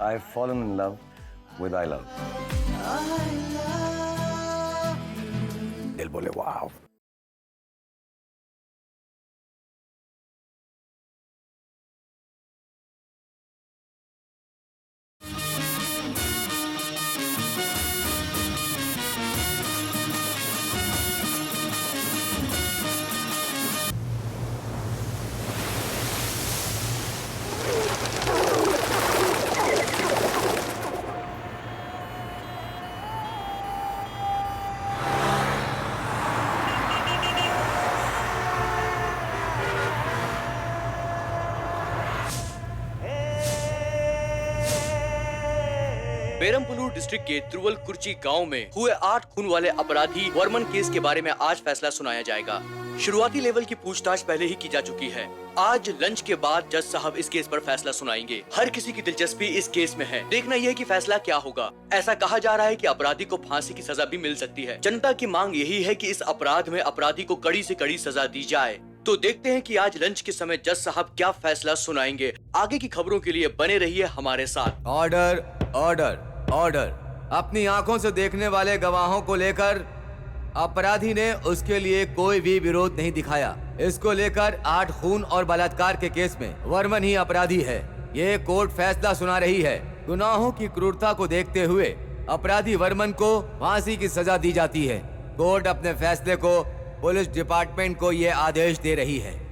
I've fallen in love with I love. दिल बोले वाव. Perambalur district के त्रुवल कुर्ची गांव में हुए 8 खून वाले अपराधी वर्मन केस के बारे में आज फैसला सुनाया जाएगा। शुरुआती लेवल की पूछताछ पहले ही की जा चुकी है। आज लंच के बाद जज साहब इस केस पर फैसला सुनाएंगे। हर किसी की दिलचस्पी इस केस में है। देखना यह है कि फैसला क्या होगा। ऐसा कहा जा रहा है कि अपराधी को फांसी की सजा भी मिल सकती है। जनता की मांग यही है कि इस अपराध में अपराधी को कड़ी से कड़ी सजा दी जाए। तो देखते हैं कि आज लंच के समय जज साहब क्या फैसला सुनाएंगे। आगे की खबरों के लिए बने रहिए हमारे साथ। Order order order. अपनी आंखों से देखने वाले गवाहों को लेकर अपराधी ने उसके लिए कोई भी विरोध नहीं दिखाया। इसको लेकर 8 खून और बलात्कार के केस में वर्मन ही अपराधी है। ये कोर्ट फैसला सुना रही है। गुनाहों की क्रूरता को देखते हुए अपराधी वर्मन को फांसी की सजा दी जाती है। कोर्ट अपने फैसले को पुलिस डिपार्टमेंट को ये आदेश दे रही है।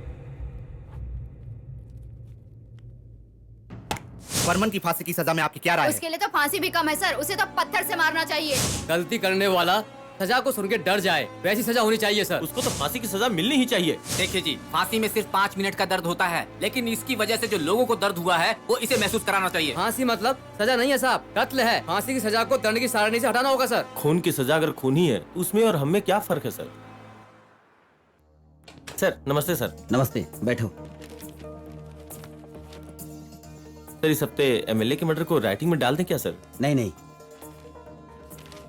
वर्मन की फांसी की सजा में आपकी क्या राय है? उसके लिए तो फांसी भी कम है सर, उसे तो पत्थर से मारना चाहिए। गलती करने वाला सजा को सुन के डर जाए, वैसी सजा होनी चाहिए सर। उसको तो फांसी की सजा मिलनी ही चाहिए। देखिए जी, फांसी में सिर्फ 5 मिनट का दर्द होता है, लेकिन इसकी वजह से जो लोगों को दर्द हुआ है वो इसे महसूस कराना चाहिए। फांसी मतलब सजा नहीं है साहब, कत्ल है। फांसी की सजा को दंड की सारणी से हटाना होगा सर। खून की सजा अगर खून ही है, उसमें और हमें क्या फर्क है सर? सर नमस्ते सर। नमस्ते, बैठो। सर इस हफ्ते एमएलए के मर्डर को राइटिंग में डाल दें क्या सर? नहीं नहीं,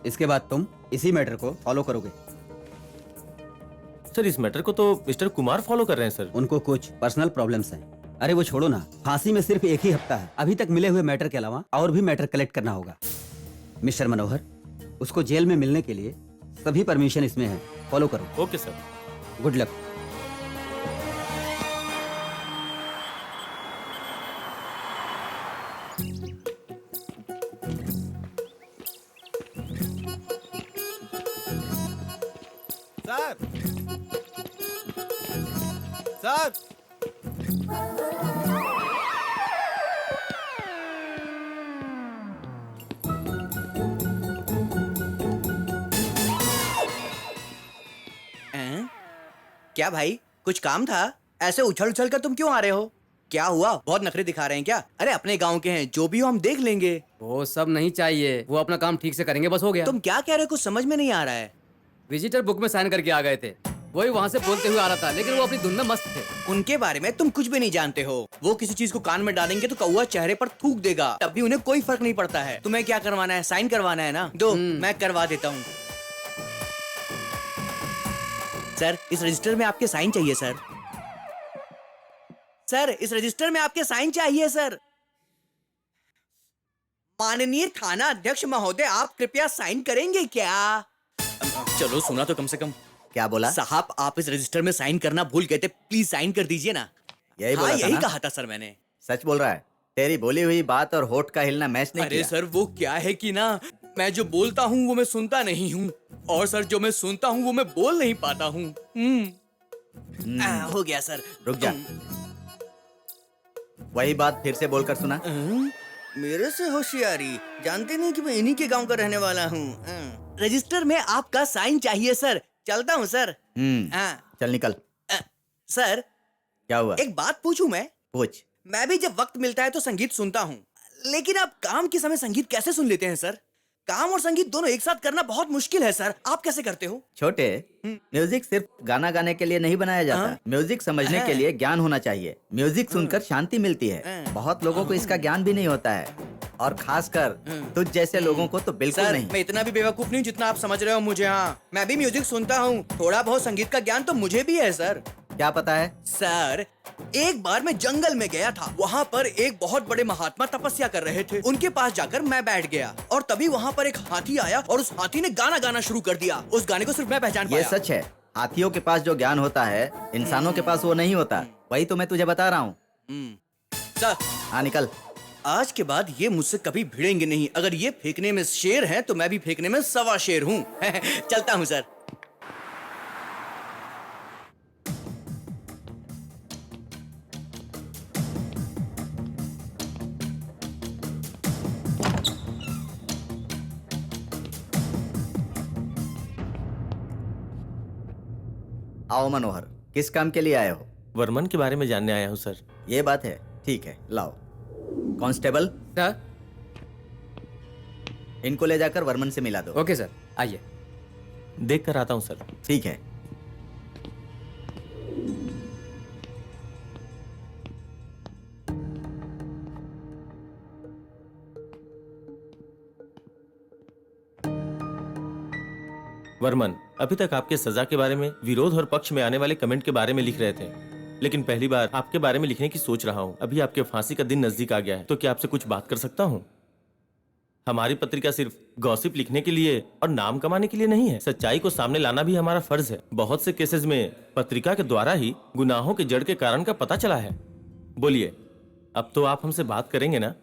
इसके बाद तुम इसी मैटर को फॉलो करोगे। सर इस मैटर को तो मिस्टर कुमार फॉलो कर रहे हैं सर। उनको कुछ पर्सनल प्रॉब्लम्स हैं। अरे वो छोड़ो ना, फांसी में सिर्फ एक ही हफ्ता है। अभी तक मिले हुए मैटर के अलावा और भी मैटर कलेक्ट करना होगा। मिस्टर मनोहर, उसको जेल में मिलने के लिए सभी परमिशन इसमें है। फॉलो करो। Okay sir. Good luck. Sir क्या भाई, कुछ काम था? ऐसे उछल उछल कर तुम क्यों आ रहे हो? क्या हुआ? बहुत नखरे दिखा रहे हैं क्या? अरे अपने गांव के हैं, जो भी हो हम देख लेंगे। वो सब नहीं चाहिए, वो अपना काम ठीक से करेंगे, बस हो गया। तुम क्या कह रहे हो? कुछ समझ में नहीं आ रहा है। विजिटर बुक में साइन करके आ गए थे, वही वहाँ से बोलते हुए आ रहा था, लेकिन वो अपनी धुन में मस्त थे। उनके बारे में तुम कुछ भी नहीं जानते हो। वो किसी चीज को कान में डालेंगे तो कौवा चेहरे पर थूक देगा, तब भी उन्हें कोई फर्क नहीं पड़ता है। तुम्हें क्या करवाना है? साइन करवाना है ना? दो, मैं करवा देता हूँ। सर इस रजिस्टर में आपके साइन चाहिए सर। सर इस रजिस्टर में आपके साइन चाहिए सर। माननीय थाना अध्यक्ष महोदय, आप कृपया साइन करेंगे क्या? चलो सुना तो कम से कम। क्या बोला? साहब आप इस रजिस्टर में साइन करना भूल गए थे, प्लीज साइन कर दीजिए ना। यही बोला था यही ना? कहा था सर मैंने। सच बोल रहा है? तेरी बोली हुई बात और होठ का हिलना मैच नहीं अरे किया। सर वो क्या है कि ना, मैं जो बोलता हूँ वो मैं सुनता नहीं हूँ, और सर जो मैं सुनता हूँ वो मैं बोल नहीं पाता हूँ। हो गया सर। रुक जा, वही बात फिर से बोलकर सुना। मेरे से होशियारी, जानते नहीं कि मैं इन्हीं के गांव का रहने वाला हूँ। रजिस्टर में आपका साइन चाहिए सर। चलता हूँ सर। चल निकल। सर क्या हुआ? एक बात पूछूं मैं? पूछ। मैं भी जब वक्त मिलता है तो संगीत सुनता हूँ, लेकिन आप काम के समय संगीत कैसे सुन लेते हैं सर? काम और संगीत दोनों एक साथ करना बहुत मुश्किल है सर, आप कैसे करते हो? छोटे, म्यूजिक सिर्फ गाना गाने के लिए नहीं बनाया जाता। म्यूजिक समझने के लिए ज्ञान होना चाहिए। म्यूजिक सुनकर शांति मिलती है। बहुत लोगों को इसका ज्ञान भी नहीं होता है, और खासकर तुझ जैसे लोगों को तो बिल्कुल सर नहीं। मैं इतना भी बेवकूफ नहीं जितना आप समझ रहे हो मुझे। हाँ मैं भी म्यूजिक सुनता हूँ, थोड़ा बहुत संगीत का ज्ञान तो मुझे भी है सर। क्या पता है? सर, एक बार मैं जंगल में गया था। वहाँ पर एक बहुत बड़े महात्मा तपस्या कर रहे थे। उनके पास जाकर मैं बैठ गया और तभी वहाँ पर एक हाथी आया और उस हाथी ने गाना गाना शुरू कर दिया। उस गाने को सिर्फ मैं पहचान ये पाया। सच है। हाथियों के पास जो ज्ञान होता है, इंसानों के पास वो नहीं होता। वही तो मैं तुझे बता रहा हूँ। सर, हाँ, निकल। आज के बाद ये मुझसे कभी भिड़ेंगे नहीं। अगर ये फेंकने में शेर हैं, तो मैं भी फेंकने में सवा शेर हूँ। चलता हूँ सर। आओ मनोहर, किस काम के लिए आए हो? वर्मन के बारे में जानने आया हूँ सर। ये बात है, ठीक है, लाओ। Constable, sir. इनको ले जाकर वर्मन से मिला दो। ओके सर, आइए। देख कर आता हूँ सर। ठीक है। वर्मन अभी तक आपके सजा के बारे में, विरोध और पक्ष में आने वाले कमेंट के बारे में लिख रहे थे, लेकिन पहली बार आपके बारे में लिखने की सोच रहा हूँ। अभी आपके फांसी का दिन नजदीक आ गया है, तो क्या आपसे कुछ बात कर सकता हूँ? हमारी पत्रिका सिर्फ गॉसिप लिखने के लिए और नाम कमाने के लिए नहीं है। सच्चाई को सामने लाना भी हमारा फर्ज है। बहुत से केसेस में पत्रिका के द्वारा ही गुनाहों के जड़ के कारण का पता चला है। बोलिए, अब तो आप हमसे बात करेंगे ना?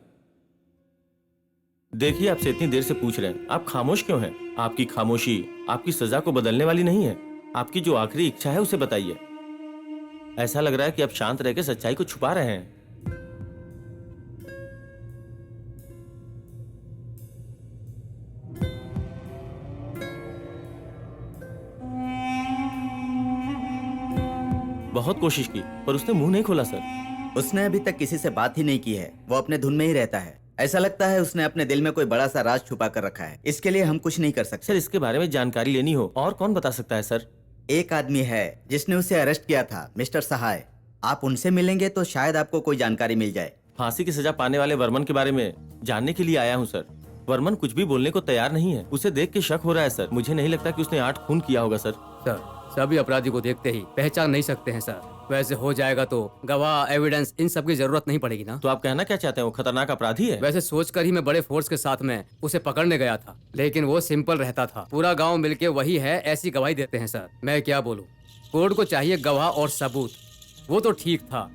देखिए, आपसे इतनी देर से पूछ रहे हैं, आप खामोश क्यों हैं? आपकी खामोशी आपकी सजा को बदलने वाली नहीं है। आपकी जो आखिरी इच्छा है उसे बताइए। ऐसा लग रहा है कि आप शांत रहकर सच्चाई को छुपा रहे हैं। बहुत कोशिश की पर उसने मुंह नहीं खोला सर। उसने अभी तक किसी से बात ही नहीं की है। वो अपने धुन में ही रहता है। ऐसा लगता है उसने अपने दिल में कोई बड़ा सा राज छुपा कर रखा है। इसके लिए हम कुछ नहीं कर सकते। सर, इसके बारे में जानकारी लेनी हो और कौन बता सकता है सर? एक आदमी है जिसने उसे अरेस्ट किया था, मिस्टर सहाय। आप उनसे मिलेंगे तो शायद आपको कोई जानकारी मिल जाए। फांसी की सजा पाने वाले वर्मन के बारे में जानने के लिए आया हूँ सर। वर्मन कुछ भी बोलने को तैयार नहीं है। उसे देख के शक हो रहा है सर। मुझे नहीं लगता कि उसने 8 खून किया होगा सर। सर, सभी अपराधी को देखते ही पहचान नहीं सकते हैं सर। वैसे हो जाएगा तो गवाह, एविडेंस, इन सब की जरूरत नहीं पड़ेगी ना। तो आप कहना क्या चाहते हैं, वो खतरनाक अपराधी है? वैसे सोचकर ही मैं बड़े फोर्स के साथ में उसे पकड़ने गया था, लेकिन वो सिंपल रहता था। पूरा गांव मिलके वही है ऐसी गवाही देते हैं सर। मैं क्या बोलूं, कोर्ट को चाहिए गवाह और सबूत। वो तो ठीक था,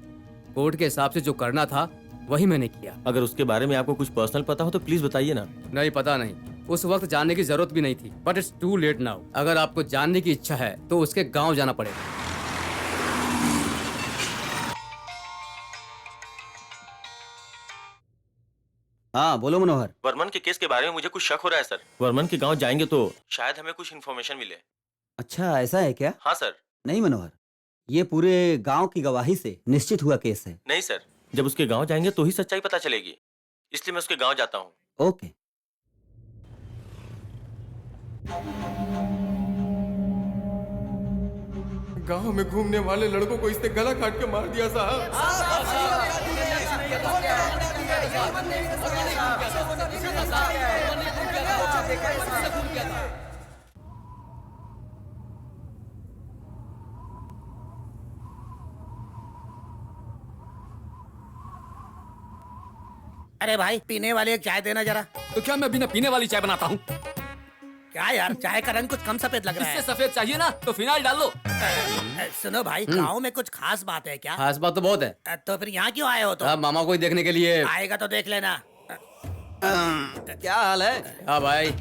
कोर्ट के हिसाब से जो करना था वही मैंने किया। अगर उसके बारे में आपको कुछ पर्सनल पता हो तो प्लीज बताइए ना। नहीं, पता नहीं। उस वक्त जानने की जरूरत भी नहीं थी, but it's too late now. अगर आपको जानने की इच्छा है तो उसके गांव जाना पड़ेगा। हाँ, बोलो मनोहर। वर्मन के केस के बारे में मुझे कुछ शक हो रहा है सर। वर्मन के गांव जाएंगे तो शायद हमें कुछ इन्फॉर्मेशन मिले। अच्छा, ऐसा है क्या? हाँ सर। नहीं मनोहर, ये पूरे गांव की गवाही से निश्चित हुआ केस है। नहीं सर, जब उसके गांव जाएंगे तो ही सच्चाई पता चलेगी, इसलिए मैं उसके गांव जाता हूँ। ओके। गांव में घूमने वाले लड़कों को इसने गला काट के मार दिया साहब। अरे भाई, पीने वाली एक चाय देना जरा। तो क्या मैं बिना पीने वाली चाय बनाता हूँ? क्या यार, चाय का रंग कुछ कम सफेद लग रहा है। इससे सफेद चाहिए ना तो फिनाइल डाल लो। सुनो भाई, गाँव में कुछ खास बात है क्या? खास बात तो बहुत है। तो फिर यहाँ क्यों आए हो? तो मामा को ही देखने के लिए। आएगा तो देख लेना। क्या हाल है? हाँ भाई।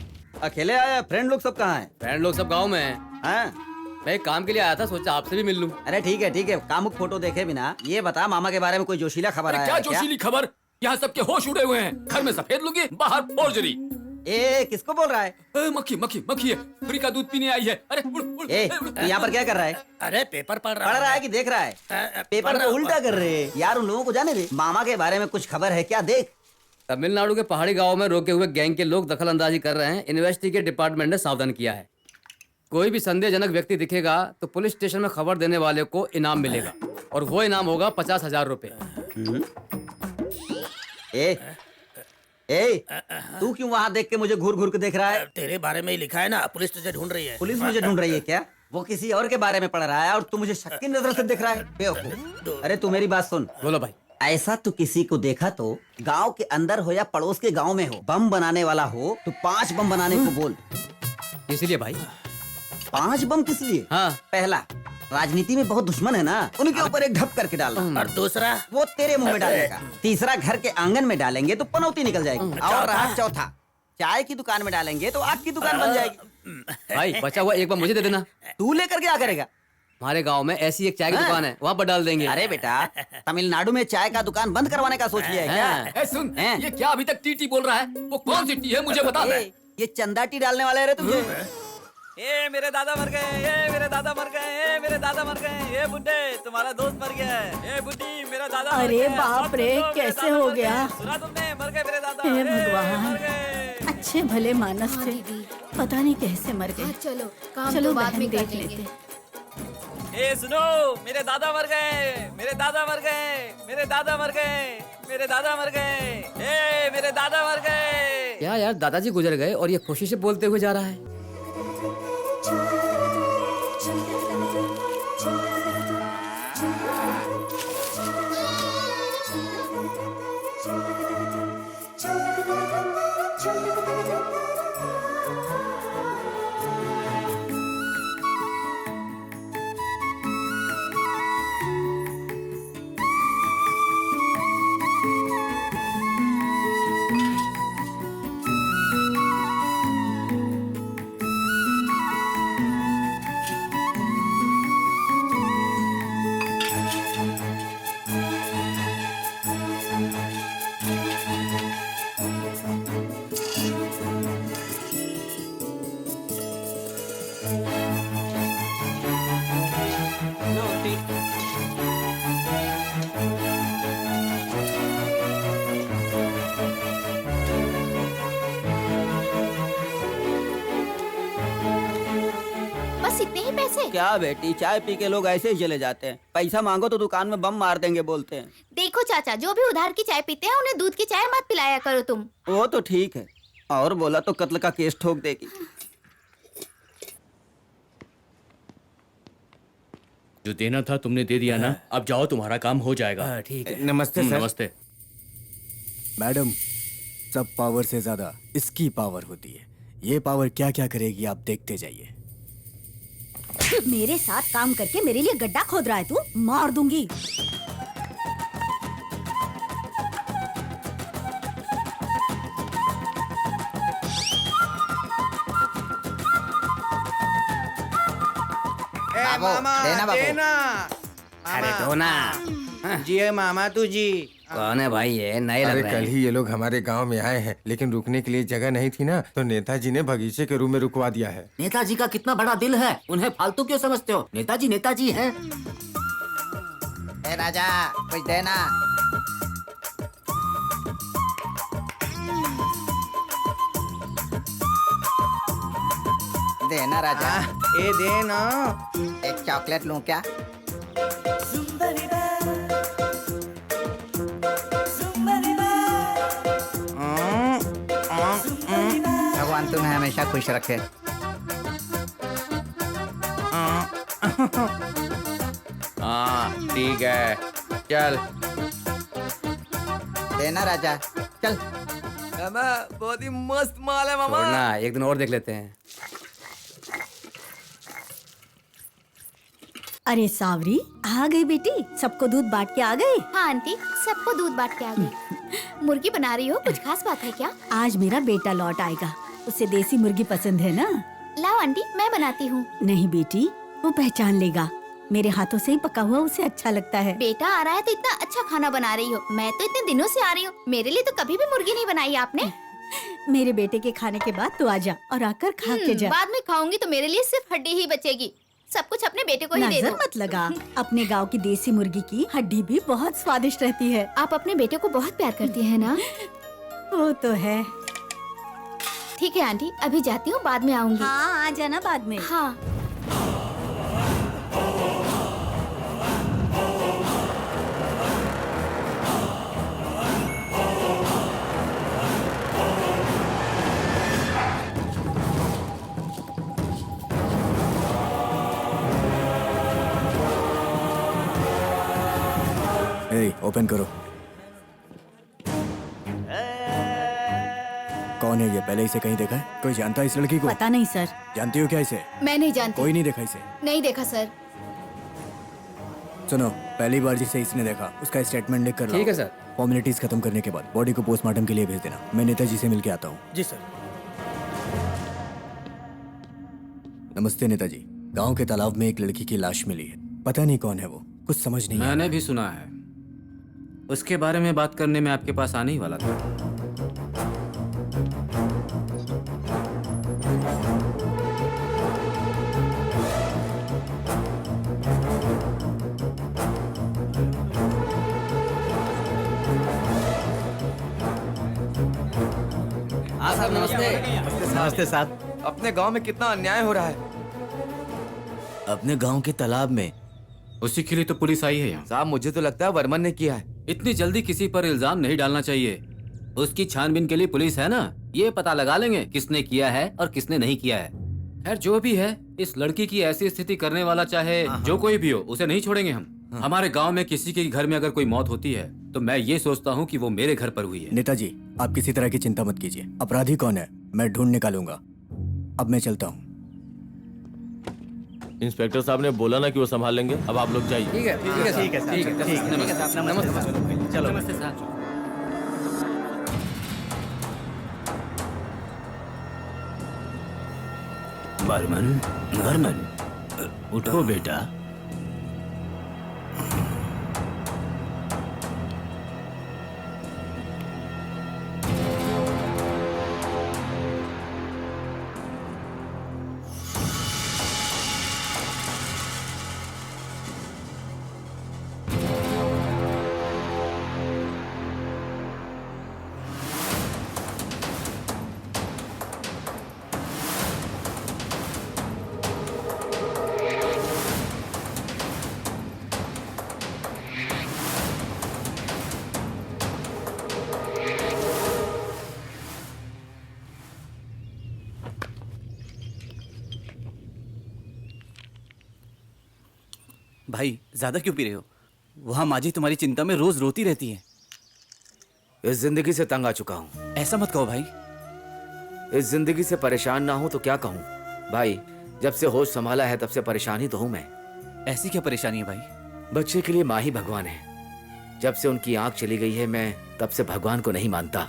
अकेले आया? फ्रेंड लोग सब कहाँ हैं? फ्रेंड लोग सब गाँव में हैं। मैं एक काम के लिए आया था, सोचा आपसे भी मिल लूं। अरे ठीक है ठीक है, कामुक फोटो देखे बिना ये बता, मामा के बारे में कोई जोशीला खबर आया? क्या जोशीली खबर? यहाँ सबके होश उड़े हुए हैं। घर में सफेद लुंगी, बाहर फोर्जरी। ए, किसको बोल रहा है? मक्खी मक्खी मक्खी है, फ्री का दूध पीने आई है। अरे ए, तू यहाँ पर क्या कर रहा है? अरे पेपर पढ़ रहा है कि देख रहा है? पेपर में उल्टा कर रहे हैं यार। उन लोगों को जाने दे। मामा के बारे में कुछ खबर है क्या? देख, तमिलनाडु के पहाड़ी गांव में रोके हुए गैंग के लोग दखल अंदाजी कर रहे हैं। इन्वेस्टिगेट डिपार्टमेंट ने सावधान किया है। कोई भी संदेहजनक व्यक्ति दिखेगा तो पुलिस स्टेशन में खबर देने वाले को इनाम मिलेगा, और वो इनाम होगा 50,000 रुपए। तू क्यों वहाँ देख के मुझे घूर घूर के देख रहा है? तेरे बारे में ही लिखा है ना, पुलिस तुझे ढूंढ रही है। पुलिस मुझे ढूंढ रही है क्या? वो किसी और के बारे में पढ़ रहा है और तू मुझे शक की नजर से देख रहा है। बेवकूफ। अरे तू मेरी बात सुन। बोलो भाई। ऐसा तो किसी को देखा तो गांव के अंदर हो या पड़ोस के गांव में हो, बम बनाने वाला हो तो 5 बम बनाने को बोल। इसलिए भाई 5 बम किस लिए? हाँ। पहला, राजनीति में बहुत दुश्मन है ना, उनके ऊपर एक ढप करके डालना। और दूसरा, वो तेरे मुंह में डालेगा। तीसरा, घर के आंगन में डालेंगे तो पनौती निकल जाएगी। और रहा चौथा, चाय की दुकान में डालेंगे तो आग की दुकान बन जाएगी। भाई बचा हुआ एक बार मुझे दे देना। तू लेकर क्या करेगा? हमारे गांव में ऐसी एक चाय की दुकान है, वहाँ पर डाल देंगे। अरे बेटा, तमिलनाडु में चाय का दुकान बंद करवाने का सोच लिया है क्या? सुन, ये क्या अभी तक टी बोल रहा है? वो कौन सी टी है मुझे बता दे। ये चंदा टी डालने वाले रे तुझे। ये मेरे दादा मर गए, ये मेरे दादा मर गए, ये मेरे दादा मर गए, ये बुड्ढे तुम्हारा दोस्त मर गया है, ये बुड्ढी मेरा दादा। अरे बाप रे, कैसे हो गया? सुना तुमने? मर गए मेरे दादा। हे भगवान, अच्छे भले मानस थे, पता नहीं कैसे मर गए। चलो काम चलो तो बाद बहन में देख कर लेंगे। लेते। ए सुनो, मेरे दादा मर गए, मेरे दादा मर गए, मेरे दादा मर गए, मेरे दादा मर गए, ए मेरे दादा मर गए। क्या यार, दादाजी गुजर गए और ये खुशी से बोलते हुए जा रहा है। बस इतने ही पैसे? क्या बेटी, चाय पी के लोग ऐसे ही चले जाते हैं। पैसा मांगो तो दुकान में बम मार देंगे बोलते हैं। देखो चाचा, जो भी उधार की चाय पीते हैं उन्हें दूध की चाय मत पिलाया करो तुम। वो तो ठीक है, और बोला तो कत्ल का केस ठोक देगी। जो देना था तुमने दे दिया ना, अब जाओ, तुम्हारा काम हो जाएगा। ठीक है। नमस्ते सर। नमस्ते। मैडम, सब पावर से ज्यादा इसकी पावर होती है। ये पावर क्या क्या करेगी आप देखते जाइए। मेरे साथ काम करके मेरे लिए गड्ढा खोद रहा है तू? मार दूंगी। मामा, देना। अरे दो ना। जी है मामा, तू जी। कौन है भाई ये? नए लग अरे रहे कल हैं। ही ये लोग हमारे गांव में आए हैं, लेकिन रुकने के लिए जगह नहीं थी ना, तो नेताजी ने बगीचे के रूम में रुकवा दिया है। नेताजी का कितना बड़ा दिल है, उन्हें फालतू क्यों समझते हो? नेताजी नेताजी हैं। ए राजा, कुछ देना। देना राजा। ए देना। एक चॉकलेट लूं क्या? भगवान तुम्हें हमेशा खुश रखे। हाँ ठीक है, चल। देना राजा, चल। बहुत ही मस्त माल है मामा। छोड़ना, एक दिन और देख लेते हैं। अरे सावरी, आ गई बेटी, सबको दूध बांट के आ गई। हाँ आंटी, सबको दूध बांट के आ गई। मुर्गी बना रही हो, कुछ खास बात है क्या? आज मेरा बेटा लौट आएगा, उसे देसी मुर्गी पसंद है ना। लाओ आंटी, मैं बनाती हूँ। नहीं बेटी, वो पहचान लेगा, मेरे हाथों से ही पका हुआ उसे अच्छा लगता है। बेटा आ रहा है तो इतना अच्छा खाना बना रही हो। मैं तो इतने दिनों से आ रही हूँ, मेरे लिए तो कभी भी मुर्गी नहीं बनाई आपने। मेरे बेटे के खाने के बाद तू आ जा और आकर खा के जा। बाद में खाऊंगी तो मेरे लिए सिर्फ हड्डी ही बचेगी। सब कुछ अपने बेटे को ही दे नजर दो। मत लगा, अपने गांव की देसी मुर्गी की हड्डी भी बहुत स्वादिष्ट रहती है। आप अपने बेटे को बहुत प्यार करती है ना? वो तो है। ठीक है आंटी, अभी जाती हूँ, बाद में आऊंगी। हाँ, आ जाना बाद में। हाँ। ओपन करो। कौन है ये? पहले इसे कहीं देखा है? कोई जानता है इस लड़की को? पता नहीं सर। जानती हो क्या इसे? मैं नहीं जानती। कोई नहीं देखा इसे? नहीं देखा सर। सुनो, पहली बार जिसे इसने देखा उसका स्टेटमेंट लिख कर लाओ। ठीक है सर। फॉर्मेलिटीज खत्म करने के बाद बॉडी को पोस्टमार्टम के लिए भेज देना। मैं नेताजी से मिलके आता हूँ। जी सर। नमस्ते नेताजी। गांव के तालाब में एक लड़की की लाश मिली है। पता नहीं कौन है वो, कुछ समझ नहीं। मैंने भी सुना है। उसके बारे में बात करने में आपके पास आने ही वाला था। हाँ साहब, नमस्ते। नमस्ते साहब। अपने गांव में कितना अन्याय हो रहा है। अपने गांव के तालाब में? उसी के लिए तो पुलिस आई है यहाँ। साहब, मुझे तो लगता है वर्मन ने किया है। इतनी जल्दी किसी पर इल्जाम नहीं डालना चाहिए। उसकी छानबीन के लिए पुलिस है ना, ये पता लगा लेंगे किसने किया है और किसने नहीं किया है। खैर जो भी है, इस लड़की की ऐसी स्थिति करने वाला चाहे जो कोई भी हो, उसे नहीं छोड़ेंगे हम। हमारे गांव में किसी के घर में अगर कोई मौत होती है तो मैं ये सोचता हूँ कि वो मेरे घर पर हुई है। नेताजी, आप किसी तरह की चिंता मत कीजिए। अपराधी कौन है मैं ढूंढ निकालूंगा। अब मैं चलता हूँ। इंस्पेक्टर साहब ने बोला ना कि वो संभाल लेंगे। अब आप लोग जाइए। ठीक है, ठीक है, ठीक है, ठीक है, नमस्ते, नमस्ते, चलो। नमस्ते साहब। वर्मन, वर्मन, उठो बेटा। भाई ज्यादा क्यों पी रहे हो? वहाँ माँ जी तुम्हारी चिंता में रोज रोती रहती है। इस जिंदगी से तंग आ चुका हूँ। ऐसा मत कहो भाई। इस जिंदगी से परेशान ना हूँ तो क्या कहूँ भाई। जब से होश संभाला है तब से परेशान ही तो हूँ मैं। ऐसी क्या परेशानी है भाई? बच्चे के लिए माँ ही भगवान है। जब से उनकी आंख चली गई है मैं तब से भगवान को नहीं मानता।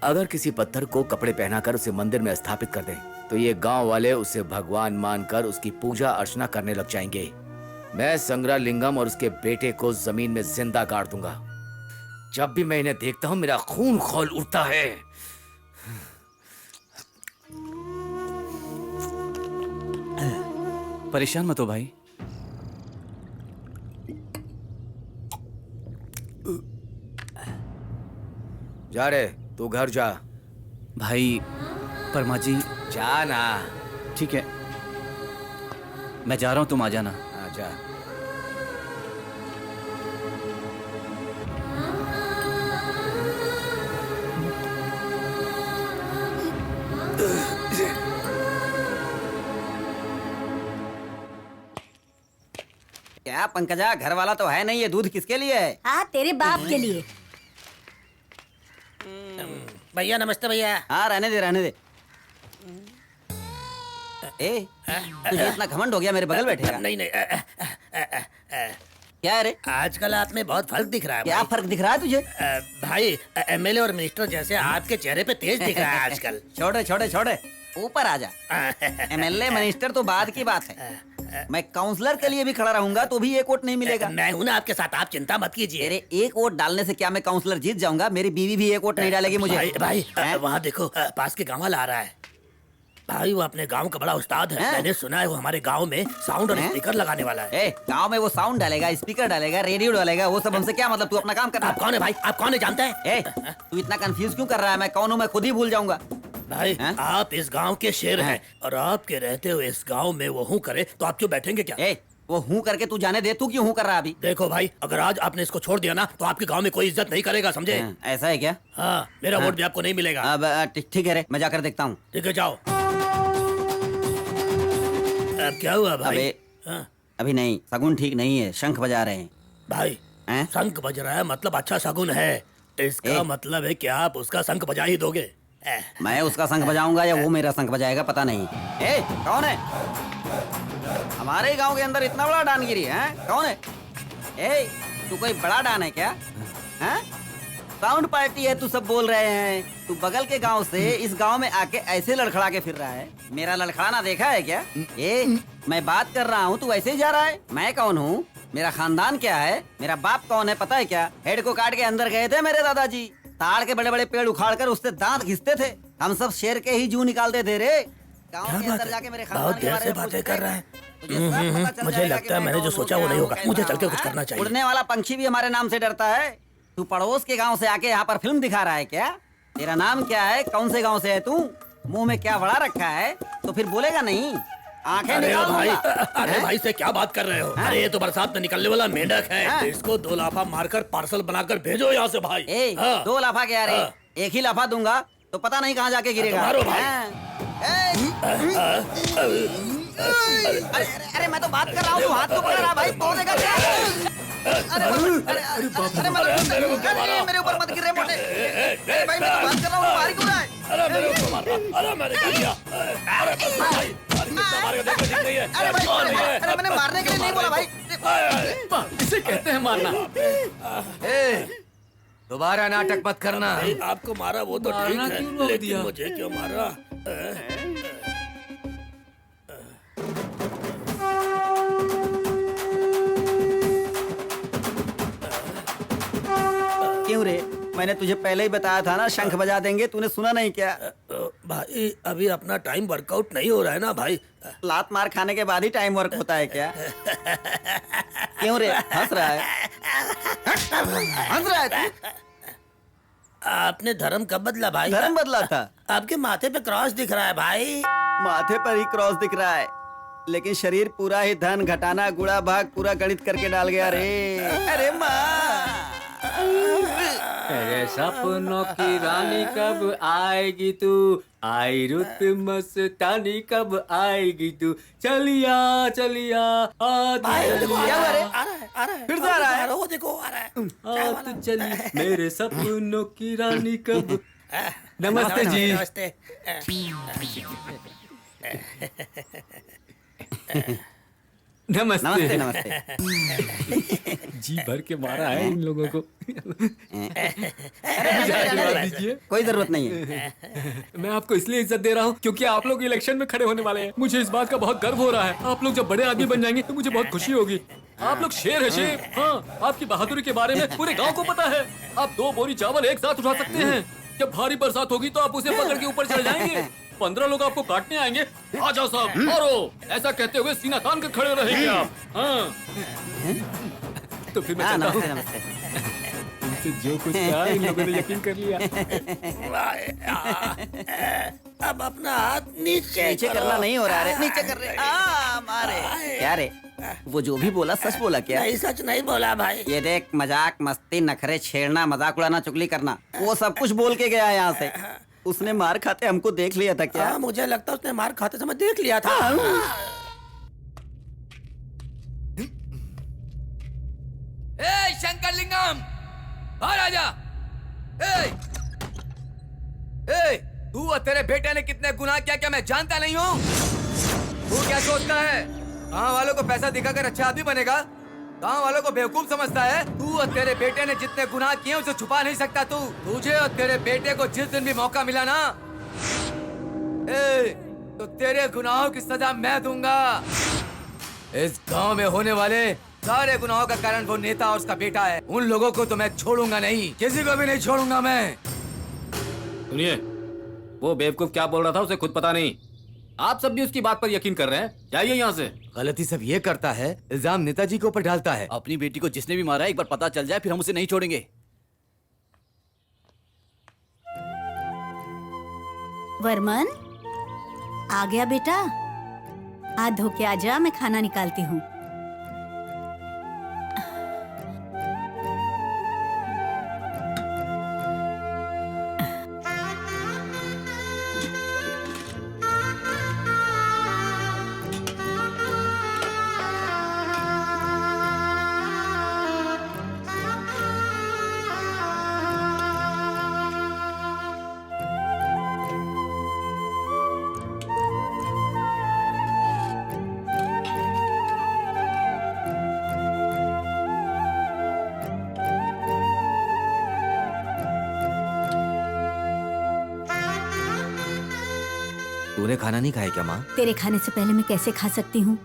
अगर किसी पत्थर को कपड़े पहनाकर उसे मंदिर में स्थापित कर दें तो ये गांव वाले उसे भगवान मानकर उसकी पूजा अर्चना करने लग जाएंगे। मैं संग्रालिंगम और उसके बेटे को जमीन में जिंदा गाड़ दूंगा। जब भी मैं इन्हें देखता हूं मेरा खून खौल उठता है। परेशान मत हो भाई। जा रे, तू घर जा। भाई परमा जी। जा ना। ठीक है, मैं जा रहा हूँ, तुम आ जाना। जा। क्या पंकजा, घर वाला तो है नहीं, ये दूध किसके लिए है? हाँ, तेरे बाप के लिए। भैया नमस्ते भैया। हाँ, रहने दे रहने दे। ए, तुझे इतना घमंड हो गया मेरे बगल बैठेगा? नहीं नहीं क्या है रे? आजकल आप में बहुत फर्क दिख रहा है। क्या फर्क दिख रहा है तुझे? भाई एमएलए और मिनिस्टर जैसे आपके चेहरे पे तेज दिख रहा है आजकल। छोड़े छोड़े छोड़े, ऊपर आ जा। एमएलए मिनिस्टर तो बाद की बात है। मैं काउंसलर के लिए भी खड़ा रहूंगा तो भी एक वोट नहीं मिलेगा। मैं हूं ना आपके साथ, आप चिंता मत कीजिए। अरे एक वोट डालने से क्या मैं काउंसलर जीत जाऊंगा? मेरी बीवी भी एक वोट नहीं डालेगी मुझे। भाई वहाँ देखो, पास के गाँव वाला आ रहा है। भाई वो अपने गांव का बड़ा उस्ताद है। मैंने सुना है वो हमारे गांव में साउंड और स्पीकर लगाने वाला है। गांव में वो साउंड डालेगा, स्पीकर डालेगा, रेडियो डालेगा, वो सब हमसे क्या मतलब? तू अपना काम कर। आप कौन है भाई? आप कौन है जानता है? तू इतना कंफ्यूज क्यों कर रहा है? मैं कौन हूँ मैं खुद ही भूल जाऊंगा। भाई आप इस गांव के शेर हैं और आपके रहते हुए इस गांव में वो हूँ करे तो आप क्यों बैठेंगे क्या? वो हूँ करके तू जाने दे, तू क्यों हूँ कर रहा है अभी? देखो भाई, अगर आज आपने इसको छोड़ दिया ना तो आपके गांव में कोई इज्जत नहीं करेगा, समझे? ऐसा है क्या? हाँ, मेरा वोट भी आपको नहीं मिलेगा। अब ठीक है रे, मैं जाकर देखता हूँ। ठीक है, जाओ। अब क्या हुआ भाई? अबे, अभी नहीं, सगुन ठीक नहीं है, शंख बजा रहे हैं। भाई शंख बज रहा है मतलब अच्छा शगुन है। इसका मतलब है कि आप उसका शंख बजा ही दोगे। मैं उसका शंख बजाऊंगा या वो मेरा शंख बजाएगा पता नहीं। ए, कौन है? हमारे गांव के अंदर इतना बड़ा डानगिरी है? कौन है? ए, तू कोई बड़ा डान है क्या? हैं? साउंड पार्टी है तू सब बोल रहे हैं। तू बगल के गांव से इस गांव में आके ऐसे लड़खड़ा के फिर रहा है। मेरा लड़खड़ाना देखा है क्या? ए, मैं बात कर रहा हूँ तू ऐसे ही जा रहा है। मैं कौन हूँ? मेरा खानदान क्या है? मेरा बाप कौन है पता है क्या? हेड को काट के अंदर गए थे मेरे दादाजी। ताड़ के बड़े बड़े पेड़ उखाड़ कर उससे दांत घिसते थे। हम सब शेर के ही जू निकालते थे रे। गाँव के अंदर जाके मेरे बहुत देर से बातें कर रहा है। मुझे लगता है मैंने जो सोचा वो नहीं होगा। मुझे चल के कुछ करना चाहिए। उड़ने वाला पंछी भी हमारे नाम से डरता है। तू पड़ोस के गांव से आके यहाँ पर फिल्म दिखा रहा है क्या? तेरा नाम क्या है? कौन से गांव से है तू? मुंह में क्या बड़ा रखा है? तो फिर बोलेगा नहीं? आंखें निकाल भाई, अरे भाई से क्या बात कर रहे हो? अरे ये तो बरसात में निकलने वाला मेंढक है। इसको 2 लाफा मारकर पार्सल बनाकर भेजो यहाँ से भाई। 2 लाफा क्या रे? एक ही लाफा दूंगा तो पता नहीं कहाँ जाके गिरेगा। मारो भाई। अरे मैं तो बात कर रहा हूँ, तू हाथ तो पकड़ रहा भाई। तोड़ेगा क्या? अरे मेरे ऊपर मत गिर रहे मोटे। भाई मैं तो बात कर रहा हूँ, मारी क्यों रहा है? अरे मेरे को मार रहा। अरे मैंने क्या किया? अरे भाई, अरे भाई, अरे मैंने मारने के लिए नहीं बोला भाई। इसे कहते हैं मारना। दोबारा नाटक मत करना। आपको मारा वो तो ठीक है, लेकिन मुझे क्यों मारा? क्यों रे? मैंने तुझे पहले ही बताया था ना शंख बजा देंगे, तूने सुना नहीं क्या? भाई अभी अपना टाइम वर्कआउट नहीं हो रहा है ना भाई। लात मार खाने के बाद ही टाइम वर्क होता है क्या? क्यों रे हंस रहा है? हंस रहा है तू? आपने धर्म कब बदला भाई? धर्म बदला था? आपके माथे पे क्रॉस दिख रहा है भाई। माथे पर ही क्रॉस दिख रहा है, लेकिन शरीर पूरा ही धन घटाना गुणा भाग पूरा गणित करके डाल गया रे। अरे माँ, तेरे सपनों की रानी कब आएगी तू? आई रुत मस्तानी कब आएगी तू? चलिया चलिया फिर से आ रहा है। वो देखो आ रहा है। तू चली मेरे सपनों की रानी कब। नमस्ते जी। नमस्ते। नमस्ते नमस्ते। जी भर के मारा है इन लोगों को। कोई जरूरत नहीं है। मैं आपको इसलिए इज्जत दे रहा हूँ क्योंकि आप लोग इलेक्शन में खड़े होने वाले हैं। मुझे इस बात का बहुत गर्व हो रहा है। आप लोग जब बड़े आदमी बन जाएंगे तो मुझे बहुत खुशी होगी। आप लोग शेर है शेर। हाँ, आपकी बहादुरी के बारे में पूरे गांव को पता है। आप 2 बोरी चावल एक साथ उठा सकते हैं। जब भारी बरसात होगी तो आप उसे पकड़ के ऊपर चले जाएंगे। 15 लोग आपको काटने आएंगे। आ जाओ साहब, मारो। ऐसा कहते हुए सीना तान कर खड़े रहेंगे आप। हाँ। तो फिर मैं चलता हूँ। इनसे जो कुछ कहा इन लोगों ने यकीन कर लिया। अब अपना हाथ नीचे करना नहीं हो रहा है। नीचे कर रहे। मारे क्या रे? वो जो भी बोला सच बोला क्या? नहीं, सच नहीं बोला भाई। ये देख, मजाक मस्ती नखरे छेड़ना मजाक उड़ाना चुगली करना वो सब कुछ बोल के गया यहाँ से। उसने मार खाते हमको देख लिया था क्या? मुझे लगता उसने मार खाते समय देख लिया था। ए शंकर लिंगम, बाहर आ जा। ए, तू और तेरे बेटे ने कितने गुनाह किया क्या मैं जानता नहीं हूँ? तू क्या सोचता है गाँव वालों को पैसा दिखाकर अच्छा आदमी बनेगा? गाँव वालों को बेवकूफ समझता है? तू और तेरे बेटे ने जितने गुनाह किए उसे छुपा नहीं सकता तू। तुझे और तेरे बेटे को जिस दिन भी मौका मिला ना, तो तेरे गुनाहों की सजा मैं दूंगा। इस गांव में होने वाले सारे गुनाहों का कारण वो नेता और उसका बेटा है। उन लोगों को तो मैं छोड़ूंगा नहीं, किसी को भी नहीं छोड़ूंगा मैं। सुनिए, वो बेवकूफ क्या बोल रहा था उसे खुद पता नहीं। आप सब भी उसकी बात पर यकीन कर रहे हैं। जाइए यहाँ से। गलती सब ये करता है, इल्जाम नेताजी के ऊपर डालता है। अपनी बेटी को जिसने भी मारा एक बार पता चल जाए फिर हम उसे नहीं छोड़ेंगे। वर्मन, आ गया बेटा? हाथ धो के आजा, मैं खाना निकालती हूँ। तूने खाना नहीं खाया क्या माँ? तेरे खाने से पहले मैं कैसे खा सकती हूँ?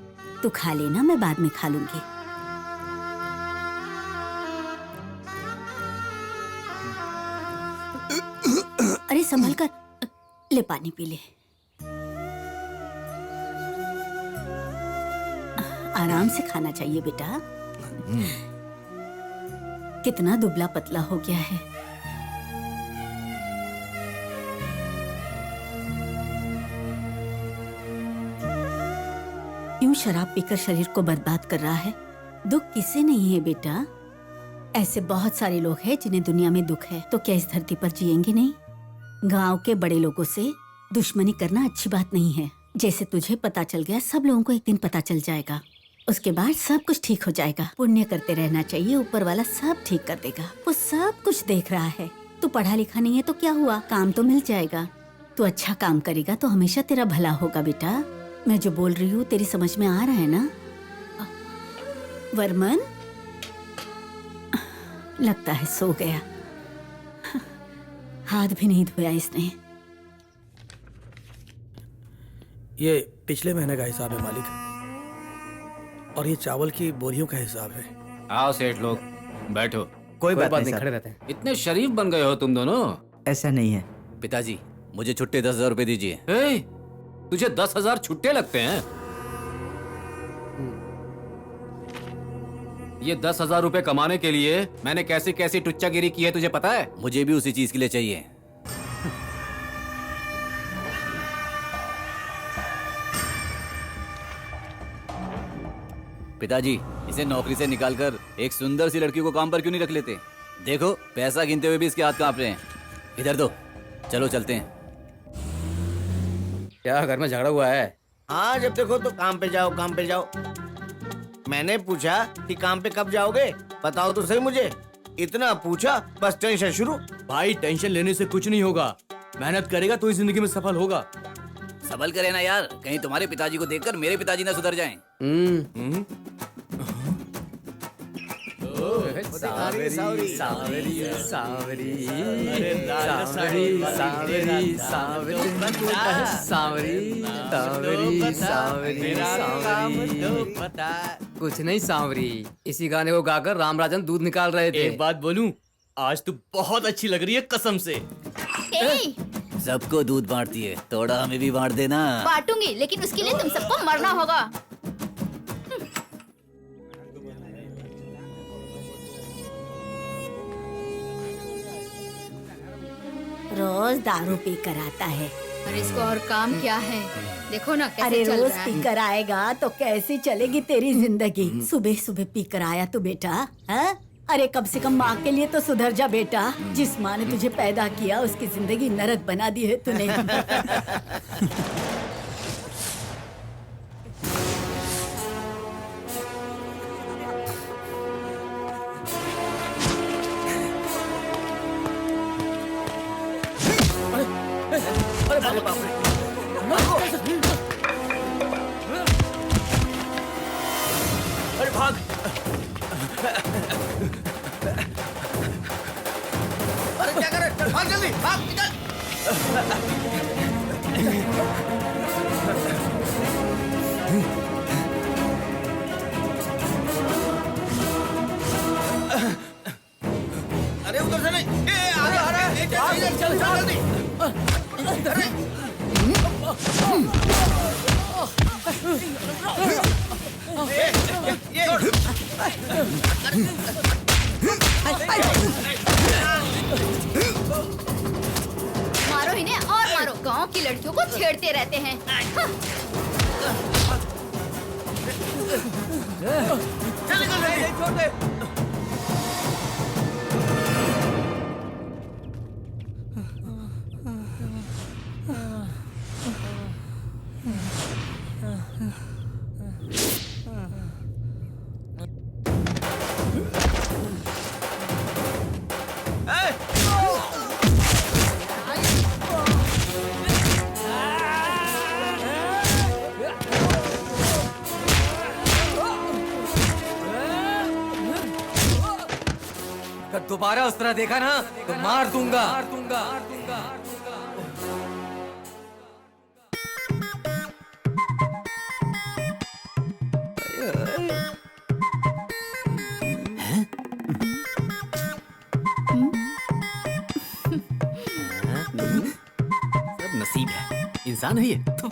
तू खा लेना, मैं बाद में खा लूंगी। अरे संभल कर, ले पानी पी ले। आराम से खाना चाहिए बेटा। कितना दुबला पतला हो गया है। क्यों शराब पीकर शरीर को बर्बाद कर रहा है? दुख किसे नहीं है बेटा? ऐसे बहुत सारे लोग हैं जिन्हें दुनिया में दुख है, तो क्या इस धरती पर जिएंगे नहीं? गांव के बड़े लोगों से दुश्मनी करना अच्छी बात नहीं है। जैसे तुझे पता चल गया, सब लोगों को एक दिन पता चल जाएगा। उसके बाद सब कुछ ठीक हो जाएगा। पुण्य करते रहना चाहिए, ऊपर वाला सब ठीक कर देगा। वो सब कुछ देख रहा है। तू पढ़ा लिखा नहीं है तो क्या हुआ, काम तो मिल जाएगा। तू अच्छा काम करेगा तो हमेशा तेरा भला होगा बेटा। मैं जो बोल रही हूँ तेरी समझ में आ रहा है ना? वर्मन लगता है सो गया। हाथ भी नहीं धोया इसने। ये पिछले महीने का हिसाब है मालिक, और ये चावल की बोरियों का हिसाब है। आओ सेठ लोग, बैठो। कोई बात नहीं, खड़े रहते हैं। इतने शरीफ बन गए हो तुम दोनों। ऐसा नहीं है। पिताजी, मुझे छुट्टे 10,000 रुपए दीजिए। तुझे 10,000 छुट्टे लगते हैं? ये 10,000 रुपए कमाने के लिए मैंने कैसी कैसी टुच्चागिरी की है तुझे पता है? मुझे भी उसी चीज के लिए चाहिए। पिताजी, इसे नौकरी से निकालकर एक सुंदर सी लड़की को काम पर क्यों नहीं रख लेते? देखो, पैसा गिनते हुए भी इसके हाथ कांप रहे हैं। इधर दो, चलो चलते हैं। क्या घर में झगड़ा हुआ है? हाँ, जब देखो तो काम पे जाओ, काम पे जाओ। मैंने पूछा कि काम पे कब जाओगे, बताओ तो सही मुझे। इतना पूछा, बस टेंशन शुरू। भाई टेंशन लेने से कुछ नहीं होगा। मेहनत करेगा तो ही जिंदगी में सफल होगा। सबल करे ना यार, कहीं तुम्हारे पिताजी को देखकर मेरे पिताजी ना सुधर जाएं। सावरी सावरी सावरी सावरी सावरी सावरी सावरी सावरी सावरी। कुछ नहीं सांवरी, इसी गाने को गाकर रामराजन दूध निकाल रहे थे। एक बात बोलूं, आज तू बहुत अच्छी लग रही है कसम से। सबको दूध बांटती है, थोड़ा हमें भी बांट देना। बांटूंगी, लेकिन उसके लिए तुम सबको मरना होगा। रोज दारू पी कर आता है। अरे इसको और काम क्या है? देखो ना कैसे अरे चल रोज रहा है। पी कर आएगा तो कैसे चलेगी तेरी जिंदगी? सुबह सुबह पी कर आया तू बेटा, है? अरे कम से कम माँ के लिए तो सुधर जा बेटा। जिस माँ ने तुझे पैदा किया उसकी जिंदगी नरक बना दी है तूने। अरे बाप रे, अरे भाग। अरे क्या कर रहे? भाग जल्दी, भाग निकल। अरे उधर से नहीं, आगे आ रहा है। चल जल्दी। अरे मारो इन्हें और मारो। गांव की लड़कियों को छेड़ते रहते हैं। छोड़ दे। अगर दोबारा उस तरह देखा ना तो मार दूंगा। नसीब है, इंसान है ये तो।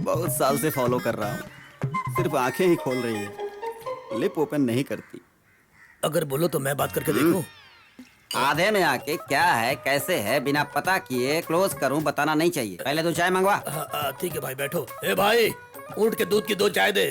बहुत साल से फॉलो कर रहा हूँ, सिर्फ आंखें ही खोल रही है, लिप ओपन नहीं करती। अगर बोलो तो मैं बात करके देखूं। आधे में आके क्या है कैसे है बिना पता किए क्लोज करूं बताना नहीं चाहिए। पहले तो चाय मंगवा। ठीक है भाई बैठो। ए भाई ऊंट के दूध की 2 चाय दे।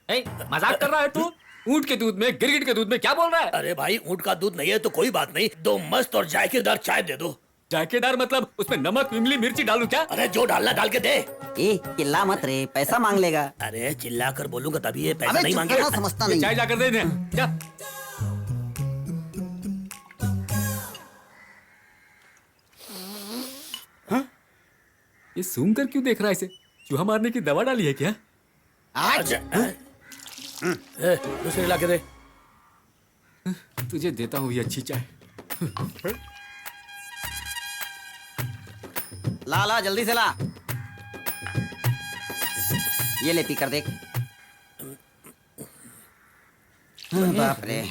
मजाक कर रहा है तू? ऊंट के दूध में, गिरगिट के दूध में क्या बोल रहा है? अरे भाई ऊंट का दूध नहीं है तो कोई बात नहीं, 2 मस्त और जायकेदार चाय दे दो। जायकेदार मतलब उसमें नमक, इमली, मिर्ची डालू क्या? अरे जो डालना डाल के दे। ए चिल्ला मत रे, पैसा मांग लेगा। अरे चिल्ला कर बोलूंगा तभी ये पैसा अबे नहीं चुप मांगेगा। करना समझता नहीं। चाय जाकर दे दे जा। ये सूंघ कर क्यों देख रहा है इसे? चूहा मारने की दवा डाली है क्या? आज दूसरे ला के दे। तुझे देता हूँ ये अच्छी चाय। ला ला जल्दी से ला। ये ले पी कर देख। बाप रे।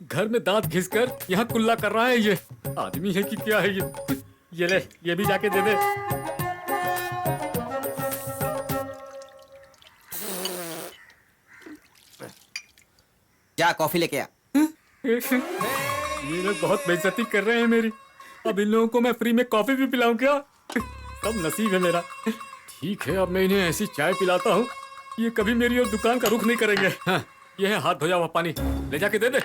घर में दांत घिसकर यहाँ कुल्ला कर रहा है ये। आदमी है कि क्या है ये? ये ले, ये भी जाके दे दे। जा कॉफी लेके आ। ये लोग बहुत बेइज्जती कर रहे हैं मेरी। अब इन लोगों को मैं फ्री में कॉफी भी पिलाऊं क्या? कम नसीब है मेरा। ठीक है, अब मैं इन्हें ऐसी चाय पिलाता हूँ ये कभी मेरी और दुकान का रुख नहीं करेंगे। हाँ, ये है हाथ धोया हुआ पानी, ले जाके दे दे।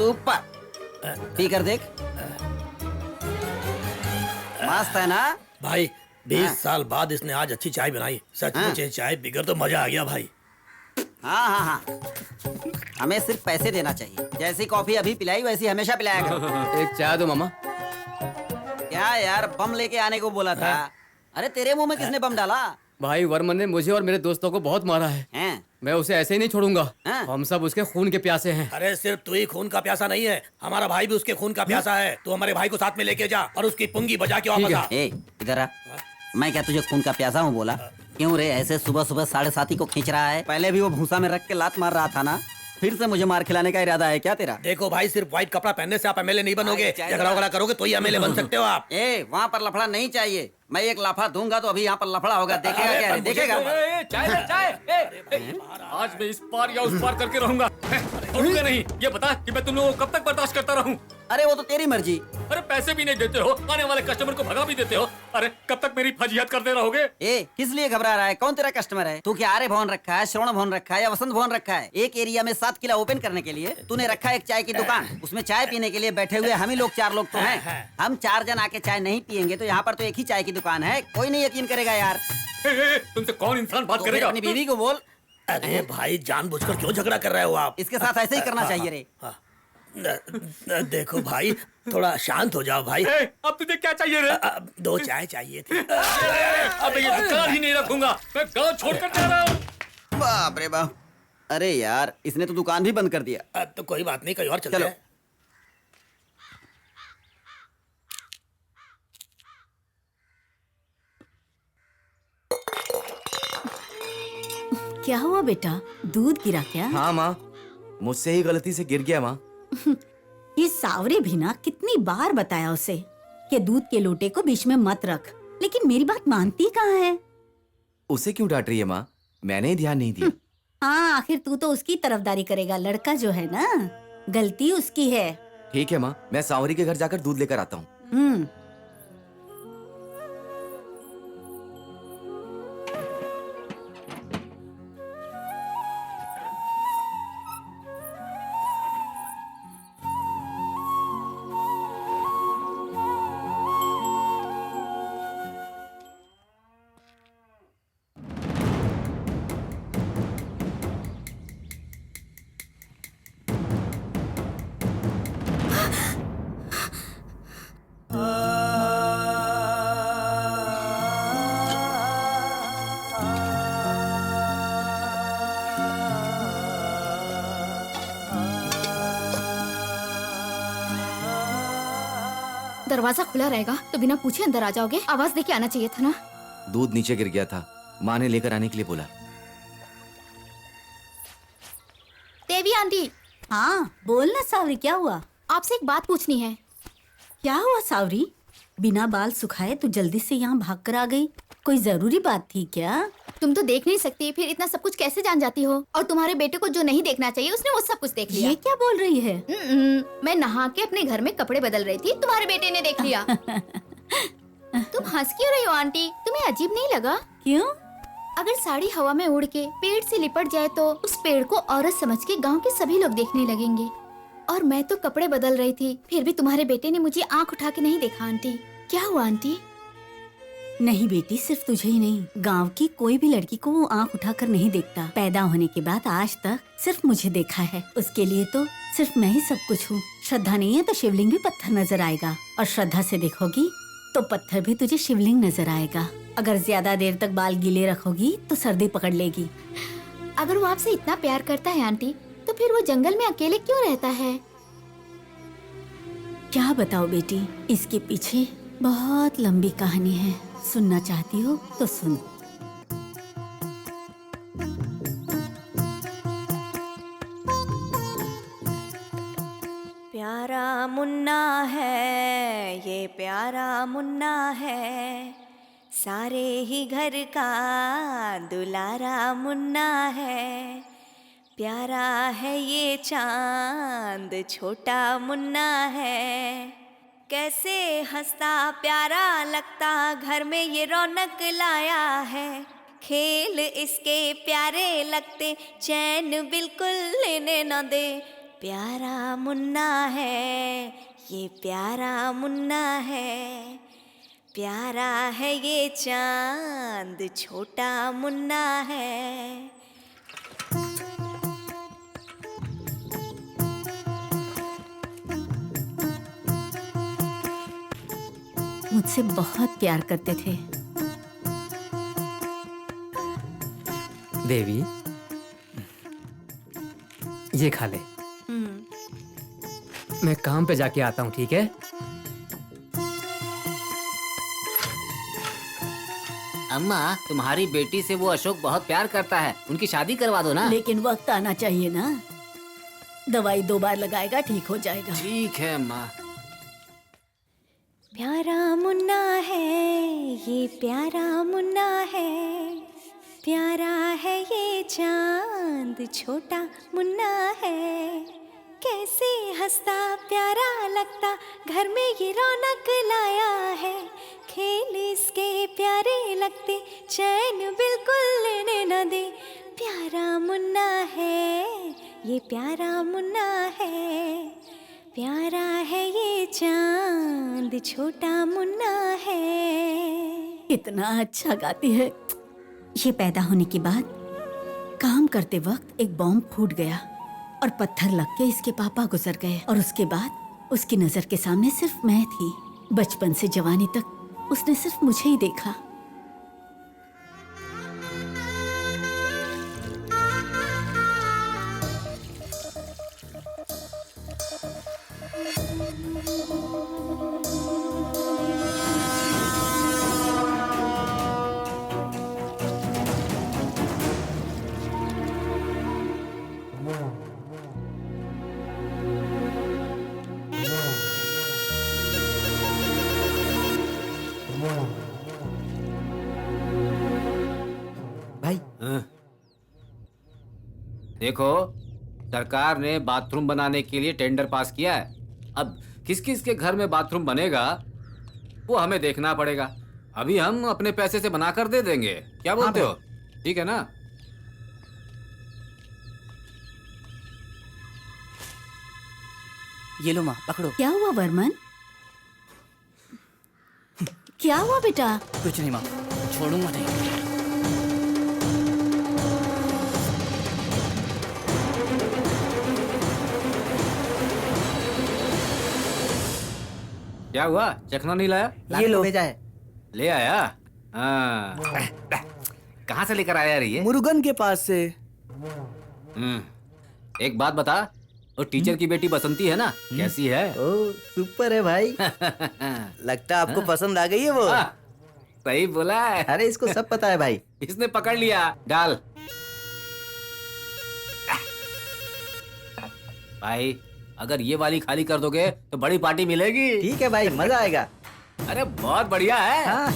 ऊपर पी कर देख। मस्त है ना भाई? 20 साल बाद इसने आज अच्छी चाय बनाई। सचमुच ये चाय बिगर तो मजा आ गया भाई। हाँ हाँ हाँ, हमें सिर्फ पैसे देना चाहिए। जैसी कॉफी अभी पिलाई वैसी हमेशा पिलाया करो। एक चाय दो मामा। क्या यार, बम लेके आने को बोला था। अरे तेरे मुंह में किसने बम डाला? भाई वर्मन ने मुझे और मेरे दोस्तों को बहुत मारा है। मैं उसे ऐसे ही नहीं छोड़ूंगा। हम सब उसके खून के प्यासे हैं। अरे सिर्फ तू ही खून का प्यासा नहीं है, हमारा भाई भी उसके खून का प्यासा है। तू हमारे भाई को साथ में लेके जा और उसकी पुंगी बजा के वापस आ। इधर आ। मैं क्या तुझे खून का प्यासा हूँ बोला? क्यों रे, ऐसे सुबह सुबह 7:30 को खींच रहा है? पहले भी वो भूसा में रख के लात मार रहा था ना, फिर से मुझे मार खिलाने का इरादा है क्या तेरा? देखो भाई, सिर्फ व्हाइट कपड़ा पहनने से आप एमएलए नहीं बनोगे। झगड़ा वगड़ा करोगे तो ही एमएलए बन सकते हो आप। वहाँ पर लफड़ा नहीं चाहिए। मैं एक लाफा दूंगा तो अभी यहाँ पर लफड़ा होगा। देखेगा क्या? देखेगा। चाय। आज मैं इस पार या उस पार करके रहूंगा। छोड़ूंगा नहीं। ये बता कि मैं तुम लोगों को कब तक बर्दाश्त करता रहूं? अरे वो तो तेरी मर्जी। अरे पैसे भी नहीं देते हो, आने वाले कस्टमर को भगा भी देते हो। अरे कब तक मेरी फजीहत करते रहोगे? किस लिए घबरा रहा है? कौन तेरा कस्टमर है? तू क्या आर्य भवन रखा है, श्रवण भवन रखा है या वसंत भवन रखा है? एक एरिया में 7 किला ओपन करने के लिए तूने रखा है एक चाय की दुकान। उसमें चाय पीने के लिए बैठे हुए हम ही लोग 4 लोग तो हैं। हम 4 जन आके चाय नहीं पियेंगे तो यहाँ पर तो एक ही चाय की दुकान है। कोई नहीं यकीन करेगा यार। तुमसे कौन इंसान बात करेगा? अपनी बीवी को बोल। अरे भाई जानबूझकर क्यों झगड़ा कर रहे हो आप? इसके साथ ऐसे ही करना चाहिए रे। देखो भाई, थोड़ा शांत हो जाओ भाई। अब तुझे क्या चाहिए रे? 2 चाय चाहिए थी। अब ये दुकान ही नहीं रखूंगा, मैं गांव छोड़कर जा रहा हूँ। बाप रे बाप। अरे यार, इसने तो दुकान भी बंद कर दिया। तो कोई बात नहीं, कहीं और चलते हैं। क्या हुआ बेटा, दूध गिरा क्या? हाँ माँ, मुझसे ही गलती से गिर गया माँ। ये सावरे भी ना, कितनी बार बताया उसे कि दूध के लोटे को बीच में मत रख, लेकिन मेरी बात मानती कहाँ है? उसे क्यों डांट रही है माँ? मैंने ही ध्यान नहीं दिया। हाँ, आखिर तू तो उसकी तरफदारी करेगा। लड़का जो है ना, गलती उसकी है। ठीक है माँ, मैं सांवरी के घर जाकर दूध लेकर आता हूँ। दरवाजा खुला रहेगा तो बिना पूछे अंदर आ जाओगे? आवाज देके आना चाहिए था ना। दूध नीचे गिर गया था, माँ ने लेकर आने के लिए बोला। देवी आंटी। हाँ बोल ना सावरी, क्या हुआ? आपसे एक बात पूछनी है। क्या हुआ सावरी? बिना बाल सुखाए तू जल्दी से यहाँ भाग कर आ गई। कोई जरूरी बात थी क्या? तुम तो देख नहीं सकती, फिर इतना सब कुछ कैसे जान जाती हो? और तुम्हारे बेटे को जो नहीं देखना चाहिए उसने वो सब कुछ देख लिया। ये क्या बोल रही है? मैं नहा के अपने घर में कपड़े बदल रही थी, तुम्हारे बेटे ने देख लिया। तुम हंस क्यों रही हो आंटी? तुम्हें अजीब नहीं लगा? क्यों? अगर साड़ी हवा में उड़ के पेड़ से लिपट जाए तो उस पेड़ को औरत समझ के गांव के सभी लोग देखने लगेंगे। और मैं तो कपड़े बदल रही थी, फिर भी तुम्हारे बेटे ने मुझे आंख उठा के नहीं देखा। आंटी क्या हुआ? आंटी नहीं बेटी, सिर्फ तुझे ही नहीं, गांव की कोई भी लड़की को वो आंख उठाकर नहीं देखता। पैदा होने के बाद आज तक सिर्फ मुझे देखा है। उसके लिए तो सिर्फ मैं ही सब कुछ हूँ। श्रद्धा नहीं है तो शिवलिंग भी पत्थर नजर आएगा, और श्रद्धा से देखोगी तो पत्थर भी तुझे शिवलिंग नजर आएगा। अगर ज्यादा देर तक बाल गीले रखोगी तो सर्दी पकड़ लेगी। अगर वो आपसे इतना प्यार करता है आंटी, तो फिर वो जंगल में अकेले क्यों रहता है? क्या बताओ बेटी, इसके पीछे बहुत लंबी कहानी है। सुनना चाहती हो तो सुन। प्यारा मुन्ना है ये, प्यारा मुन्ना है, सारे ही घर का दुलारा मुन्ना है। प्यारा है ये चांद, छोटा मुन्ना है, कैसे हंसता प्यारा लगता, घर में ये रौनक लाया है। खेल इसके प्यारे लगते, चैन बिल्कुल लेने न दे। प्यारा मुन्ना है ये, प्यारा मुन्ना है, प्यारा है ये चांद, छोटा मुन्ना है। मुझसे बहुत प्यार करते थे। देवी ये खा ले, मैं काम पे जाके आता हूँ, ठीक है? अम्मा, तुम्हारी बेटी से वो अशोक बहुत प्यार करता है, उनकी शादी करवा दो ना। लेकिन वक्त आना चाहिए ना। दवाई 2 बार लगाएगा, ठीक हो जाएगा। ठीक है अम्मा। प्यारा मुन्ना है ये, प्यारा मुन्ना है, प्यारा है ये चांद, छोटा मुन्ना है, कैसे हंसता प्यारा लगता, घर में ये रौनक लाया है। खेल इसके प्यारे लगते, चैन बिल्कुल लेने न दे। प्यारा मुन्ना है ये, प्यारा मुन्ना है, प्यारा है ये चांद, छोटा मुन्ना है। कितना अच्छा गाती है। ये पैदा होने के बाद काम करते वक्त एक बॉम्ब फूट गया और पत्थर लग के इसके पापा गुजर गए, और उसके बाद उसकी नजर के सामने सिर्फ मैं थी। बचपन से जवानी तक उसने सिर्फ मुझे ही देखा। भाई देखो, सरकार ने बाथरूम बनाने के लिए टेंडर पास किया है। अब किस किस के घर में बाथरूम बनेगा वो हमें देखना पड़ेगा। अभी हम अपने पैसे से बनाकर दे देंगे, क्या बोलते हो? ठीक है ना? ये लो माँ, पकड़ो। क्या हुआ वर्मन? क्या हुआ बेटा? कुछ नहीं माँ, छोड़ूंगा नहीं। क्या हुआ? चखना नहीं लाया? ये लो, भेजा है। ले आया? हाँ। कहाँ से लेकर आया यार ये? मुरुगन के पास से। एक बात बता, और टीचर की बेटी बसंती है ना, कैसी है? ओ सुपर है भाई। लगता है आपको पसंद आ गई है वो। सही बोला है। अरे इसको सब पता है भाई। इसने पकड़ लिया। डाल भाई, अगर ये वाली खाली कर दोगे तो बड़ी पार्टी मिलेगी। ठीक है भाई, मजा आएगा। अरे बहुत बढ़िया है।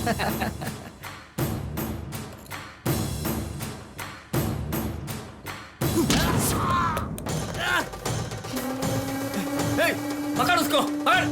पकड़ उसको, पकड़।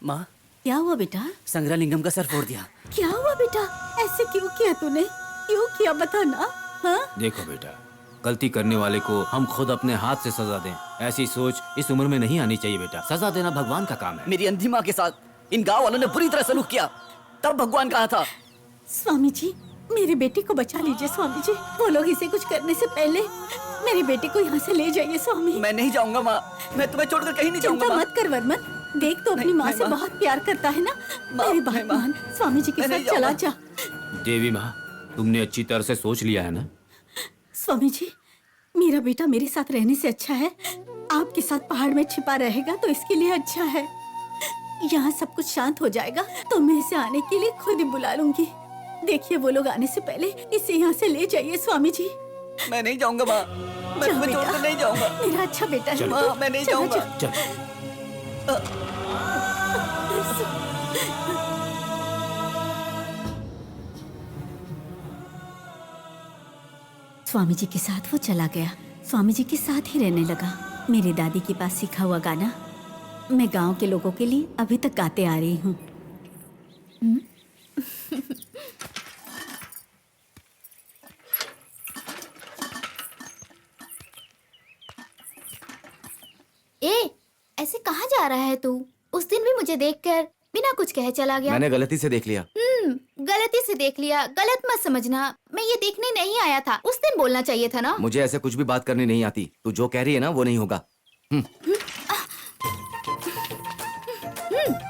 माँ, क्या हुआ बेटा? संग्रालिंगम का सर फोड़ दिया। क्या हुआ बेटा? ऐसे क्यों किया तूने? क्यों किया बताना? हाँ? देखो बेटा, गलती करने वाले को हम खुद अपने हाथ से सजा दें, ऐसी सोच इस उम्र में नहीं आनी चाहिए बेटा। सजा देना भगवान का काम है। मेरी अंधी माँ के साथ इन गांव वालों ने बुरी तरह सलूक किया, तब भगवान कहा था। स्वामी जी, मेरे बेटे को बचा लीजिए स्वामी जी। वो लोग इसे कुछ करने से पहले मेरे बेटे को यहाँ से ले जाइए स्वामी। मैं नहीं जाऊंगा माँ, मैं तुम्हें छोड़कर कहीं नहीं जाऊंगा। चिंता मत कर वर्मन, देख तो अपनी माँ से बहुत प्यार करता है ना। मेरी बात मान, स्वामी जी के साथ चला जा। देवी माँ, तुमने अच्छी तरह से सोच लिया है ना? स्वामी जी, मेरा बेटा मेरे साथ रहने से अच्छा है आपके साथ पहाड़ में छिपा रहेगा तो इसके लिए अच्छा है। यहाँ सब कुछ शांत हो जाएगा तो मैं इसे आने के लिए खुद ही बुला लूंगी। देखिए वो लोग आने से पहले इसे यहाँ से ले जाइए स्वामी जी। मैं नहीं जाऊंगा माँ, मैं तुम्हें छोड़कर नहीं जाऊंगा। मेरा अच्छा बेटा है माँ, मैं नहीं जाऊंगा। स्वामी जी के साथ वो चला गया, स्वामी जी के साथ ही रहने लगा। मेरी दादी के पास सीखा हुआ गाना मैं गांव के लोगों के लिए अभी तक गाते आ रही हूँ। ए, ऐसे कहाँ जा रहा है तू? उस दिन भी मुझे देखकर बिना कुछ कहे चला गया। मैंने गलती से देख लिया। गलती से देख लिया, गलत मत समझना। मैं ये देखने नहीं आया था, उस दिन बोलना चाहिए था ना। मुझे ऐसे कुछ भी बात करनी नहीं आती। तू जो कह रही है ना वो नहीं होगा।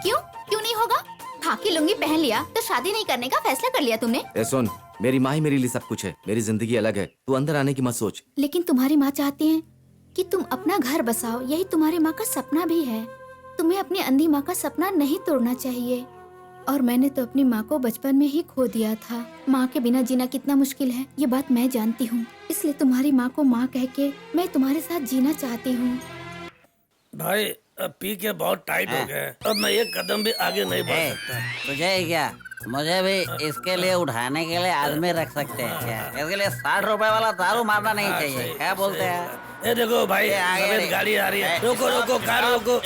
क्यों नहीं होगा? खाकी लुंगी पहन लिया तो शादी नहीं करने का फैसला कर लिया तुमने। ए सुन, मेरी माँ ही मेरे लिए सब कुछ है। मेरी जिंदगी अलग है, तू अंदर आने की मत सोच। लेकिन तुम्हारी माँ चाहती है कि तुम अपना घर बसाओ, यही तुम्हारी माँ का सपना भी है। तुम्हें अपनी अंधी माँ का सपना नहीं तोड़ना चाहिए। और मैंने तो अपनी माँ को बचपन में ही खो दिया था। माँ के बिना जीना कितना मुश्किल है ये बात मैं जानती हूँ। इसलिए तुम्हारी माँ को माँ कह के मैं तुम्हारे साथ जीना चाहती हूँ। भाई अब पी के बहुत टाइट हो गए, अब मैं एक कदम भी आगे नहीं बढ़ सकता। तुझे क्या, मुझे भी इसके लिए उठाने के लिए आदमी रख सकते हैं क्या? इसके लिए 60 रुपए वाला दारू मारना नहीं चाहिए। क्या बोलते हैं? ये देखो भाई, सफेद गाड़ी आ रही है। रोको रोको, कार रोको,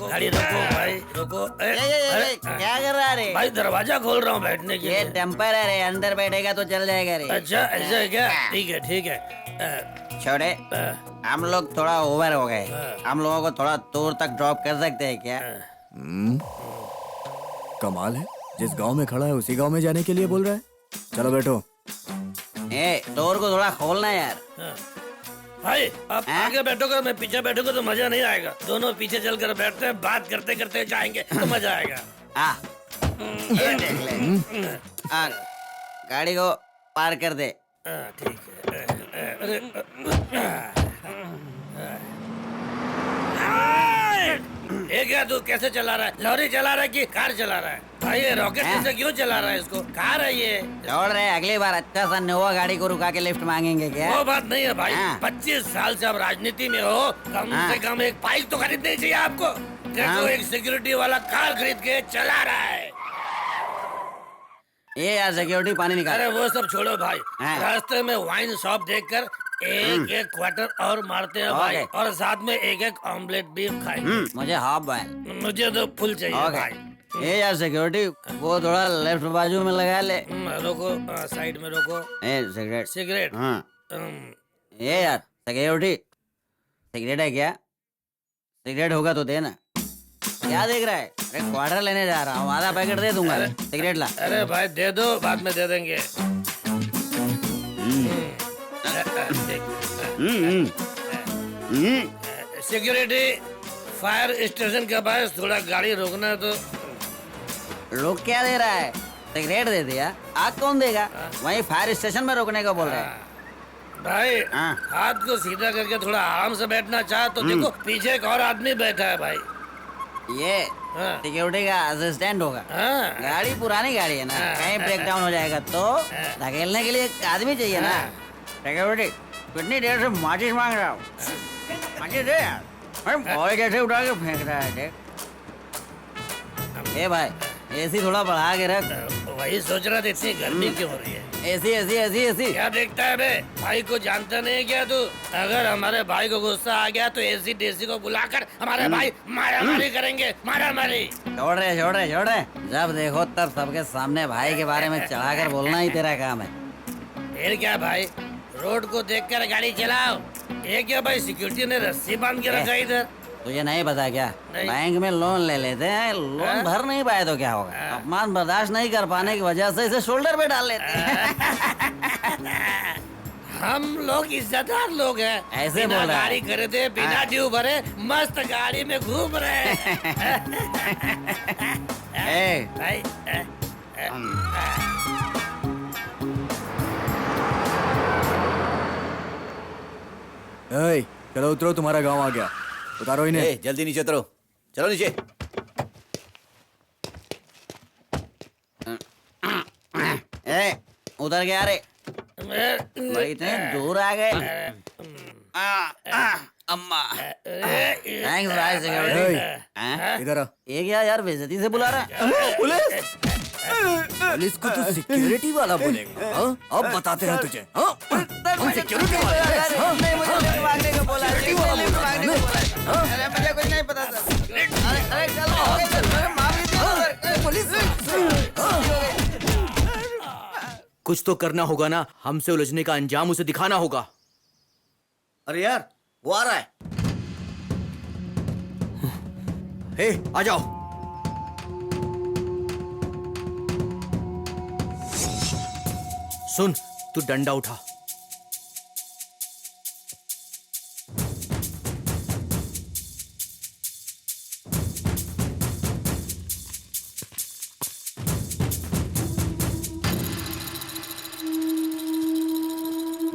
गाड़ी रोको भाई, रोको। क्या कर रहा है? भाई दरवाजा खोल रहा हूँ बैठने के लिए। ये टेम्पररी है, अंदर बैठेगा तो चल जाएगा रे। अच्छा ऐसा है क्या? ठीक है ठीक है। छोड़े, हम लोग थोड़ा ओवर हो गए, हम लोगों को थोड़ा दूर तक ड्रॉप कर सकते हैं क्या? कमाल है, जिस गांव में खड़ा है उसी गांव में जाने के लिए बोल रहा है। चलो बैठो। डोर को थोड़ा खोलना यार। भाई आप आगे बैठोगे, मैं पीछे बैठूंगा तो मजा नहीं आएगा। दोनों पीछे चलकर बैठते हैं, बात करते करते जाएंगे तो मजा आएगा। ये देख ले, गाड़ी को पार कर दे। ठीक है। ये क्या तू कैसे चला रहा है? लॉरी चला रहा है कि कार चला रहा है? भाई ये रॉकेट से क्यों चला रहा है इसको? कार है ये। छोड़ रहे, अगली बार अच्छा सा नोवा गाड़ी को रुका के लिफ्ट मांगेंगे क्या? वो बात नहीं है भाई। 25 साल से अब राजनीति में हो, कम से कम एक बाइक तो खरीदनी चाहिए आपको। देखो एक सिक्योरिटी वाला कार खरीद के चला रहा है। ये यार सिक्योरिटी पानी निकाल। अरे वो सब छोड़ो भाई, रास्ते में वाइन शॉप देखकर एक एक क्वार्टर और मारते हैं भाई, और साथ में एक एक ऑमलेट भी खाएंगे। मुझे हाफ बॉयल। मुझे तो फुल चाहिए भाई। ये यार सिक्योरिटी, वो थोड़ा लेफ्ट बाजू में लगा ले। रोको, साइड में रोको। Cigarette cigarette. ये यार सिक्योरिटी, सिगरेट है क्या? सिगरेट होगा तो देना। क्या देख रहा है? अरे क्वार्टर लेने जा रहा हूँ, आधा पैकेट दे दूंगा। सिगरेट ला। अरे भाई दे दो, बाद में दे देंगे। सिक्योरिटी फायर स्टेशन के पास थोड़ा गाड़ी रोकना तो। लोग क्या दे रहा है? सिगरेट दे दिया, आग कौन देगा? वहीं फायर स्टेशन में रोकने को बोल रहे हैं। भाई हाथ को सीधा करके थोड़ा आराम से बैठना चाह तो देखो पीछे एक और आदमी बैठा है भाई। ये सिक्योरिटी का असिस्टेंट होगा। गाड़ी पुरानी गाड़ी है ना, कहीं ब्रेक डाउन हो जाएगा तो धकेलने के लिए एक आदमी चाहिए ना। सिक्योरिटी कितनी देर से माचिस मांग रहा हूँ, माचिस दे यार। बॉय जैसे उठा के फेंक रहा है देख। ए भाई एसी थोड़ा बढ़ा के रख। वही सोच रहा था इतनी गर्मी क्यों हो रही है। एसी एसी एसी एसी क्या देखता है बे? भाई को जानता नहीं क्या तू? अगर हमारे भाई को गुस्सा आ गया तो एसी डेसी को बुलाकर हमारे भाई मारा मारी करेंगे, मारा मारी। छोड़ रहे जब देखो तब सबके सामने भाई के बारे में चढ़ाकर बोलना ही तेरा काम है। फिर क्या भाई, रोड को देखकर गाड़ी चलाओ। ये क्या भाई, सिक्योरिटी ने रस्सी बांध के रखा इधर? तुझे नहीं पता क्या? बैंक में लोन ले लेते हैं, लोन भर नहीं पाए तो क्या होगा? अपमान बर्दाश्त नहीं कर पाने की वजह से इसे शोल्डर पे डाल लेते हैं। हम लोग इज्जतदार लोग हैं, ऐसे बिना बोल रहा है। गाड़ी खरीदे, बिना ड्यू भरे मस्त गाड़ी में घूम रहे हैं। भाई चलो उतरो, तुम्हारा गांव आ गया। उतारो इन्हें। जल्दी नीचे उतरो, चलो नीचे। उधर गया रे, इतने दूर आ गए। अम्मा थैंक्स भाई सिक्योरिटी। इधर आ। ये क्या यार, बेइज्जती से बुला रहा है? पुलिस को तो सिक्योरिटी वाला बोलेगा। अब बताते हैं तुझे। हम सिक्योरिटी वाले हैं। नहीं, मुझे लिफ्ट मांगने को बोला। अरे मुझे कुछ नहीं पता था। अरे चलो हो गया, माफ कीजिए पुलिस। कुछ तो करना होगा ना, हमसे उलझने का अंजाम उसे दिखाना होगा। अरे यार वो आ रहा है। हे आ जाओ। सुन, तू डंडा उठा।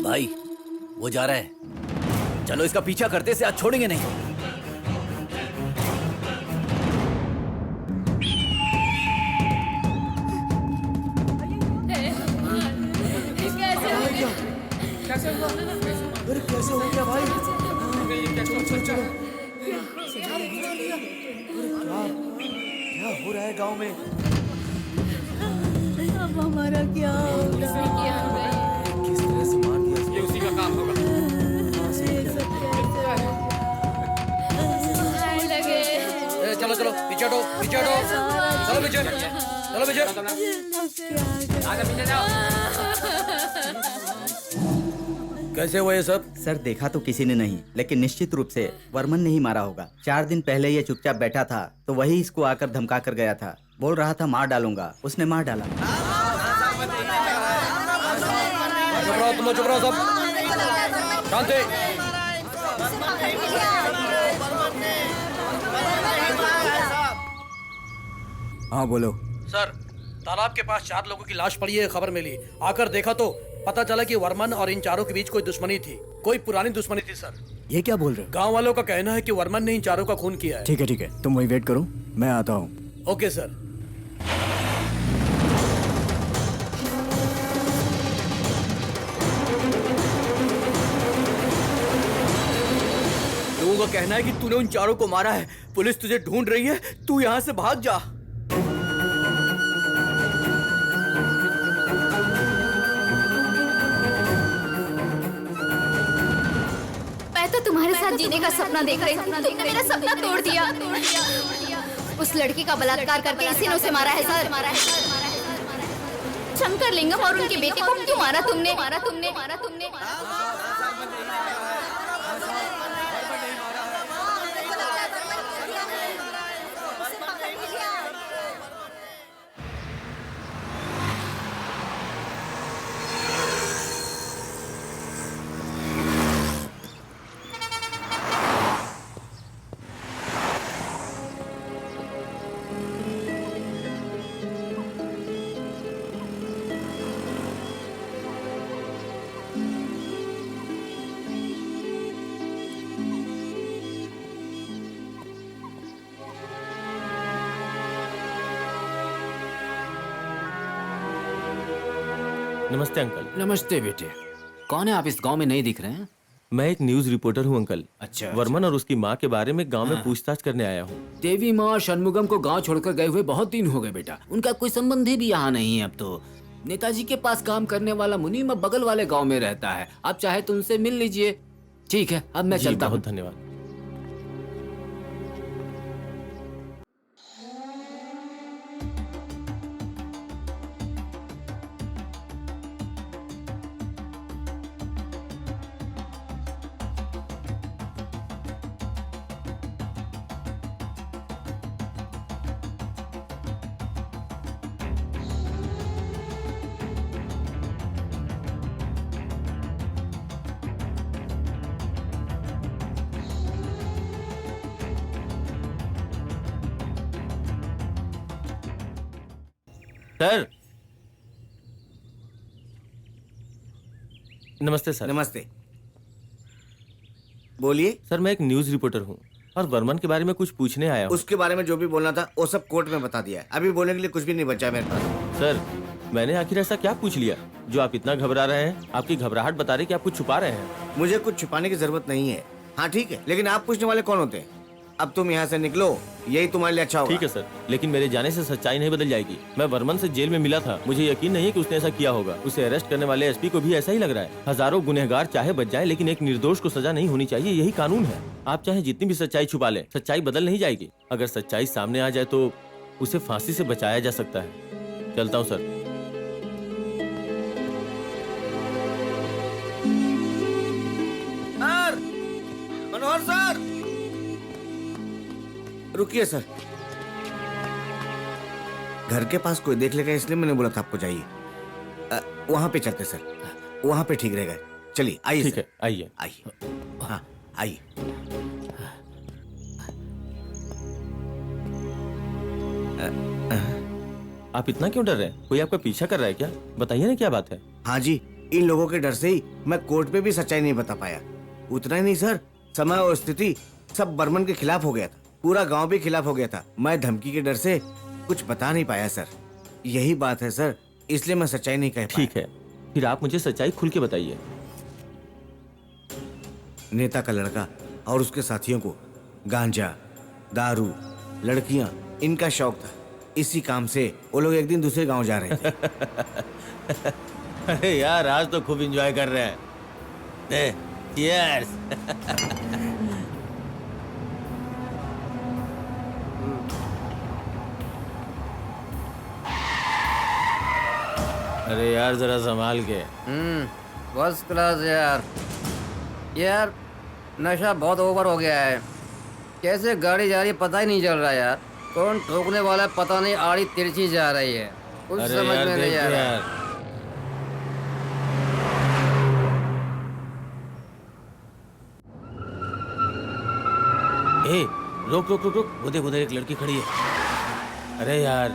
भाई वो जा रहा है, चलो इसका पीछा करते से आज छोड़ेंगे नहीं। कैसे हो गया भाई? चलो चलो चलो। क्या हो रहा है गांव में? अब हमारा क्या होगा? किस तरह से मार दिया? ये उसी का काम होगा। चलो चलो पीछे हटो, पीछे हटो। चलो पीछे, चलो पीछे। आगे पीछे जाओ। कैसे हुआ ये सब? सर देखा तो किसी ने नहीं, लेकिन निश्चित रूप से वर्मन ने ही मारा होगा। 4 दिन पहले ये चुपचाप बैठा था तो वही इसको आकर धमका कर गया था। बोल रहा था मार डालूंगा, उसने मार डाला। चुप रहो सब, शांति। हाँ बोलो। सर तालाब के पास 4 लोगों की लाश पड़ी है, खबर मिली। आकर देखा तो पता चला कि वर्मन और इन चारों के बीच कोई दुश्मनी थी, कोई पुरानी दुश्मनी थी सर। ये क्या बोल रहे हो? गांव वालों का कहना है कि वर्मन ने इन चारों का खून किया है। ठीक है तुम वही वेट करो, मैं आता हूँ। Okay sir. लोगों का कहना है कि तूने उन चारों को मारा है। पुलिस तुझे ढूंढ रही है, तू यहाँ से भाग जा। मैं तो तुम्हारे साथ जीने का सपना देख रही थी, तुमने मेरा सपना तोड़ दिया। उस लड़की का बलात्कार करके इसी ने उसे मारा है सर। शंकर लिंगम और उनके बेटे को क्यों मारा तुमने? नमस्ते अंकल। नमस्ते बेटे। कौन है आप? इस गांव में नहीं दिख रहे हैं। मैं एक न्यूज रिपोर्टर हूँ अंकल। अच्छा। वर्मन और उसकी माँ के बारे में गांव में पूछताछ करने आया हूँ। देवी माँ षणमुगम को गांव छोड़कर गए हुए बहुत दिन हो गए बेटा। उनका कोई संबंधी भी यहाँ नहीं है अब तो। नेताजी के पास काम करने वाला मुनीम अब बगल वाले गांव में रहता है। आप चाहे तो उनसे मिल लीजिए। ठीक है, अब मैं चलता हूँ। बहुत धन्यवाद। सर, नमस्ते सर। नमस्ते, बोलिए। सर, मैं एक न्यूज रिपोर्टर हूँ और वर्मन के बारे में कुछ पूछने आया हूँ। उसके बारे में जो भी बोलना था वो सब कोर्ट में बता दिया है। अभी बोलने के लिए कुछ भी नहीं बचा मेरे पास। सर, मैंने आखिर ऐसा क्या पूछ लिया जो आप इतना घबरा रहे हैं? आपकी घबराहट बता रही कि आप कुछ छुपा रहे हैं। मुझे कुछ छुपाने की जरूरत नहीं है। हाँ ठीक है, लेकिन आप पूछने वाले कौन होते हैं? अब तुम यहाँ से निकलो, यही तुम्हारे लिए अच्छा होगा। ठीक है सर, लेकिन मेरे जाने से सच्चाई नहीं बदल जाएगी। मैं वर्मन से जेल में मिला था, मुझे यकीन नहीं है कि उसने ऐसा किया होगा। उसे अरेस्ट करने वाले एसपी को भी ऐसा ही लग रहा है। हजारों गुनहगार चाहे बच जाएं, लेकिन एक निर्दोष को सजा नहीं होनी चाहिए, यही कानून है। आप चाहे जितनी भी सच्चाई छुपा लें, सच्चाई बदल नहीं जाएगी। अगर सच्चाई सामने आ जाए तो उसे फांसी से बचाया जा सकता है। चलता हूँ सर। मनोहर सर, रुकिए सर। घर के पास कोई देख लेगा इसलिए मैंने बोला था आपको जाइए। वहां पे चलते सर, वहां पे ठीक रहेगा। चलिए आइए। ठीक है, आइए आइए। हाँ आइए। आप इतना क्यों डर रहे हैं? कोई आपका पीछा कर रहा है क्या? बताइए ना क्या बात है। हाँ जी, इन लोगों के डर से ही मैं कोर्ट पे भी सच्चाई नहीं बता पाया। उतना ही नहीं सर, समय और स्थिति सब बर्मन के खिलाफ हो गया था। पूरा गांव भी खिलाफ हो गया था। मैं धमकी के डर से कुछ बता नहीं पाया सर। यही बात है सर, इसलिए मैं सच्चाई नहीं कह पाया। ठीक है, फिर आप मुझे सच्चाई खुल के बताइए। नेता का लड़का और उसके साथियों को गांजा, दारू, लड़कियां, इनका शौक था। इसी काम से वो लोग एक दिन दूसरे गांव जा रहे थे। अरे यार, आज तो खूब एंजॉय कर रहे हैं। चीयर्स। अरे यार, जरा संभाल के। फर्स्ट क्लास यार। यार, नशा बहुत ओवर हो गया है। कैसे गाड़ी जा रही है पता ही नहीं चल रहा यार। कौन ठोकने वाला है पता नहीं, आड़ी तिरछी जा रही है, कुछ समझ में नहीं आ रहा। ए, रुक रुक रुक रुक, उधर उधर एक लड़की खड़ी है। अरे यार,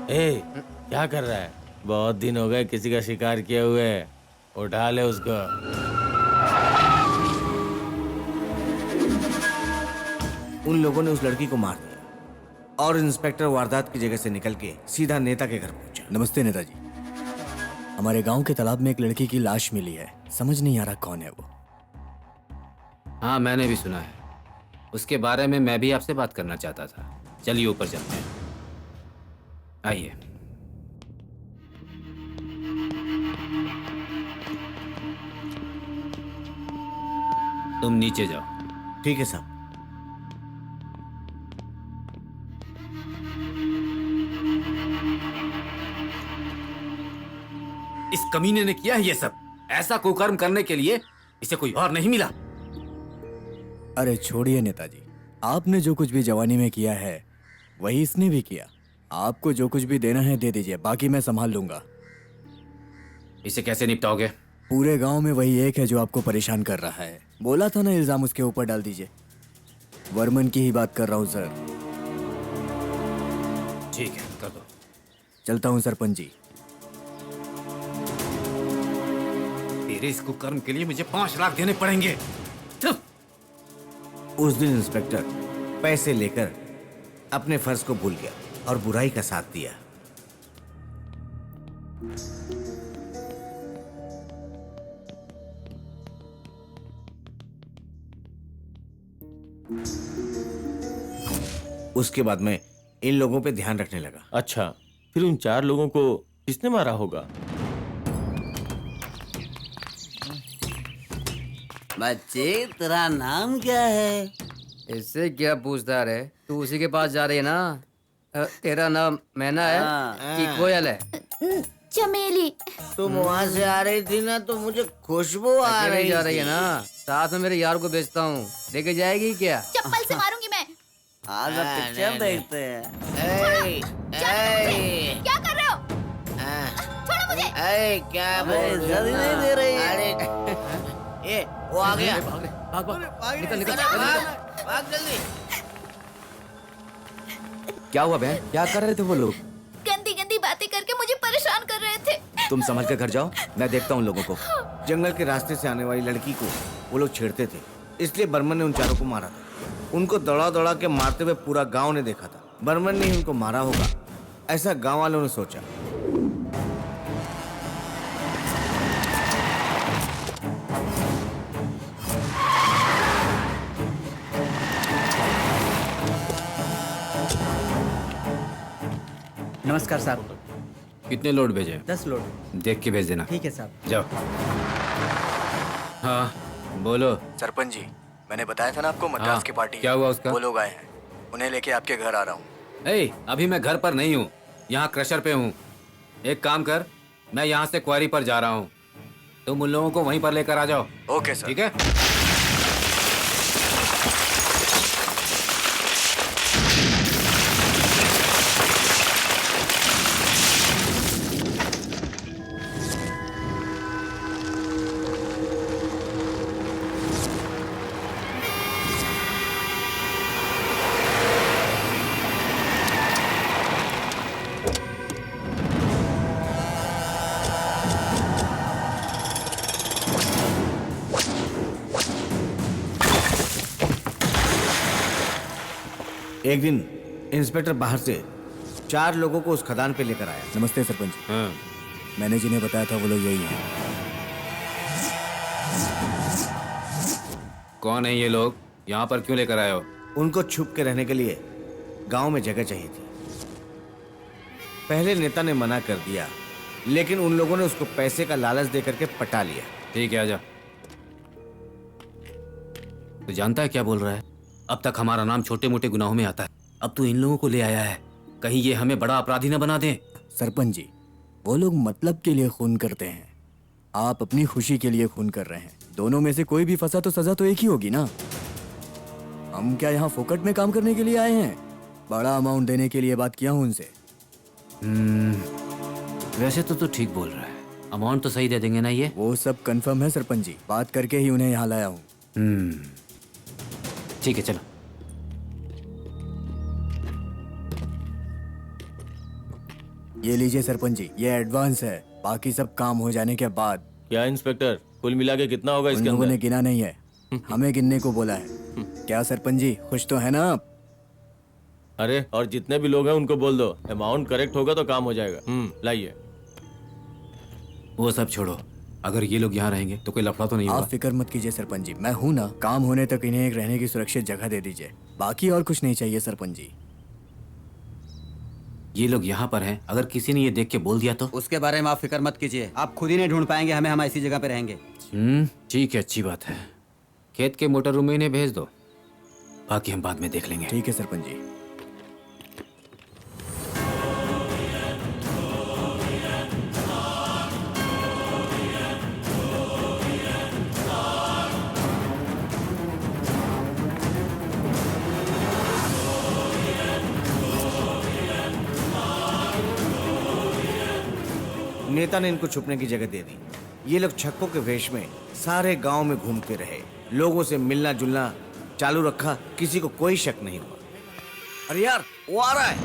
ए, क्या कर रहा है? बहुत दिन हो गए किसी का शिकार किए हुए। उठा ले उसको। उन लोगों ने उस लड़की को मार दिया और इंस्पेक्टर वारदात की जगह से निकल के सीधा नेता के घर पहुंचा। नमस्ते नेताजी। हमारे गांव के तालाब में एक लड़की की लाश मिली है। समझ नहीं आ रहा कौन है वो। हाँ, मैंने भी सुना है। उसके बारे में मैं भी आपसे बात करना चाहता था। चलिए ऊपर चलते हैं। आइए। तुम नीचे जाओ। ठीक है साहब। इस कमीने ने किया है ये सब। ऐसा कुकर्म करने के लिए इसे कोई और नहीं मिला। अरे छोड़िए नेताजी, आपने जो कुछ भी जवानी में किया है वही इसने भी किया। आपको जो कुछ भी देना है दे दीजिए, बाकी मैं संभाल लूंगा। इसे कैसे निपटाओगे? पूरे गांव में वही एक है जो आपको परेशान कर रहा है। बोला था ना, इल्जाम उसके ऊपर डाल दीजिए। वर्मन की ही बात कर रहा हूँ सर। ठीक है, कर दो। चलता हूँ सरपंच जी। तेरे इस कुकर्म के लिए मुझे 5 लाख देने पड़ेंगे। उस दिन इंस्पेक्टर पैसे लेकर अपने फर्ज को भूल गया और बुराई का साथ दिया। उसके बाद मैं इन लोगों पे ध्यान रखने लगा। अच्छा, फिर उन 4 लोगों को किसने मारा होगा? बच्चे, तेरा नाम क्या है? इससे क्या पूछता रे? तू उसी के पास जा रही है ना? तेरा नाम मैना है कि कोयल है? चमेली। तुम वहाँ से आ रही थी ना, तो मुझे खुशबू आ अकेले रही जा रही है थी। ना? साथ में मेरे यार को बेचता हूँ, लेके जाएगी क्या? चप्पल से मारूंगी मैं। आज पिक्चर देखते हैं। क्या कर रहे हो? छोड़ो मुझे। क्या जल्दी नहीं दे रही है। अरे ये वो आ गया। भाग निकल निकल भाग जल्दी। क्या हुआ बहन? क्या कर रहे थे वो लोग? गंदी गंदी बातें करके मुझे परेशान कर रहे थे। तुम संभल के घर जाओ, मैं देखता हूँ उन लोगों को। जंगल के रास्ते से आने वाली लड़की को वो लोग छेड़ते थे, इसलिए बर्मन ने उन 4 को मारा था। उनको दौड़ा दौड़ा के मारते हुए पूरा गांव ने देखा था। बर्मन ने ही उनको मारा होगा, ऐसा गांव वालों ने सोचा। नमस्कार साहब। कितने लोड भेजे? 10 लोड। देख के भेज देना। ठीक है साहब। जाओ। हाँ बोलो। सरपंच जी, मैंने बताया था ना आपको मद्रास हाँ, की पार्टी। क्या हुआ उसका? वो लोग आए हैं, उन्हें लेके आपके घर आ रहा हूँ। ए, अभी मैं घर पर नहीं हूँ, यहाँ क्रशर पे हूँ। एक काम कर, मैं यहाँ से क्वारी पर जा रहा हूँ, तुम उन लोगों को वहीं पर लेकर आ जाओ। Okay sir. ठीक है? एक दिन इंस्पेक्टर बाहर से 4 लोगों को उस खदान पे लेकर आया। नमस्ते सरपंच। हाँ। मैंने जिन्हें बताया था वो लोग यही हैं। कौन है ये लोग? यहाँ पर क्यों लेकर आए हो? उनको छुप के रहने के लिए गांव में जगह चाहिए थी। पहले नेता ने मना कर दिया, लेकिन उन लोगों ने उसको पैसे का लालच दे करके पटा लिया। ठीक है, आजा। तू जानता है क्या बोल रहा है? अब तक हमारा नाम छोटे मोटे गुनाहों में आता है, अब तू इन लोगों को ले आया है, कहीं ये हमें बड़ा अपराधी न बना दें। सरपंच जी, वो लोग मतलब के लिए खून करते हैं, आप अपनी खुशी के लिए खून कर रहे हैं। दोनों में से कोई भी फंसा तो सजा तो एक ही होगी ना। हम क्या यहाँ फोकट में काम करने के लिए आए हैं? बड़ा अमाउंट देने के लिए बात किया हूँ उनसे। वैसे तो तू ठीक बोल रहा है, अमाउंट तो सही दे देंगे ना ये? वो सब कंफर्म है सरपंच जी, बात करके ही उन्हें यहाँ लाया हूँ। ठीक है, चलो। ये लीजिए सरपंच जी, ये एडवांस है, बाकी सब काम हो जाने के बाद। क्या इंस्पेक्टर, कुल मिला के कितना होगा उन इसके लोगों अंदर? ने गिना नहीं है, हमें गिनने को बोला है। क्या सरपंच जी, खुश तो है ना आप? अरे, और जितने भी लोग हैं उनको बोल दो, अमाउंट करेक्ट होगा तो काम हो जाएगा। लाइए। वो सब छोड़ो, अगर ये लोग यहाँ रहेंगे तो कोई लफड़ा तो नहीं होगा? आप फिक्र मत कीजिए सरपंच जी, मैं हूँ ना। काम होने तक इन्हें एक रहने की सुरक्षित जगह दे दीजिए, बाकी और कुछ नहीं चाहिए सरपंच जी। ये लोग यहाँ पर हैं, अगर किसी ने ये देख के बोल दिया तो? उसके बारे में आप फिक्र मत कीजिए, आप खुद ही नहीं ढूंढ पाएंगे हमें, हम ऐसी जगह पे रहेंगे। ठीक है, अच्छी बात है। खेत के मोटर रूम में इन्हें भेज दो, बाकी हम बाद में देख लेंगे। ठीक है सरपंच जी। नेता ने इनको छुपने की जगह दे दी। ये लोग छक्कों के वेश में सारे गांव में घूमते रहे, लोगों से मिलना जुलना चालू रखा, किसी को कोई शक नहीं हुआ। अरे यार, वो आ रहा है।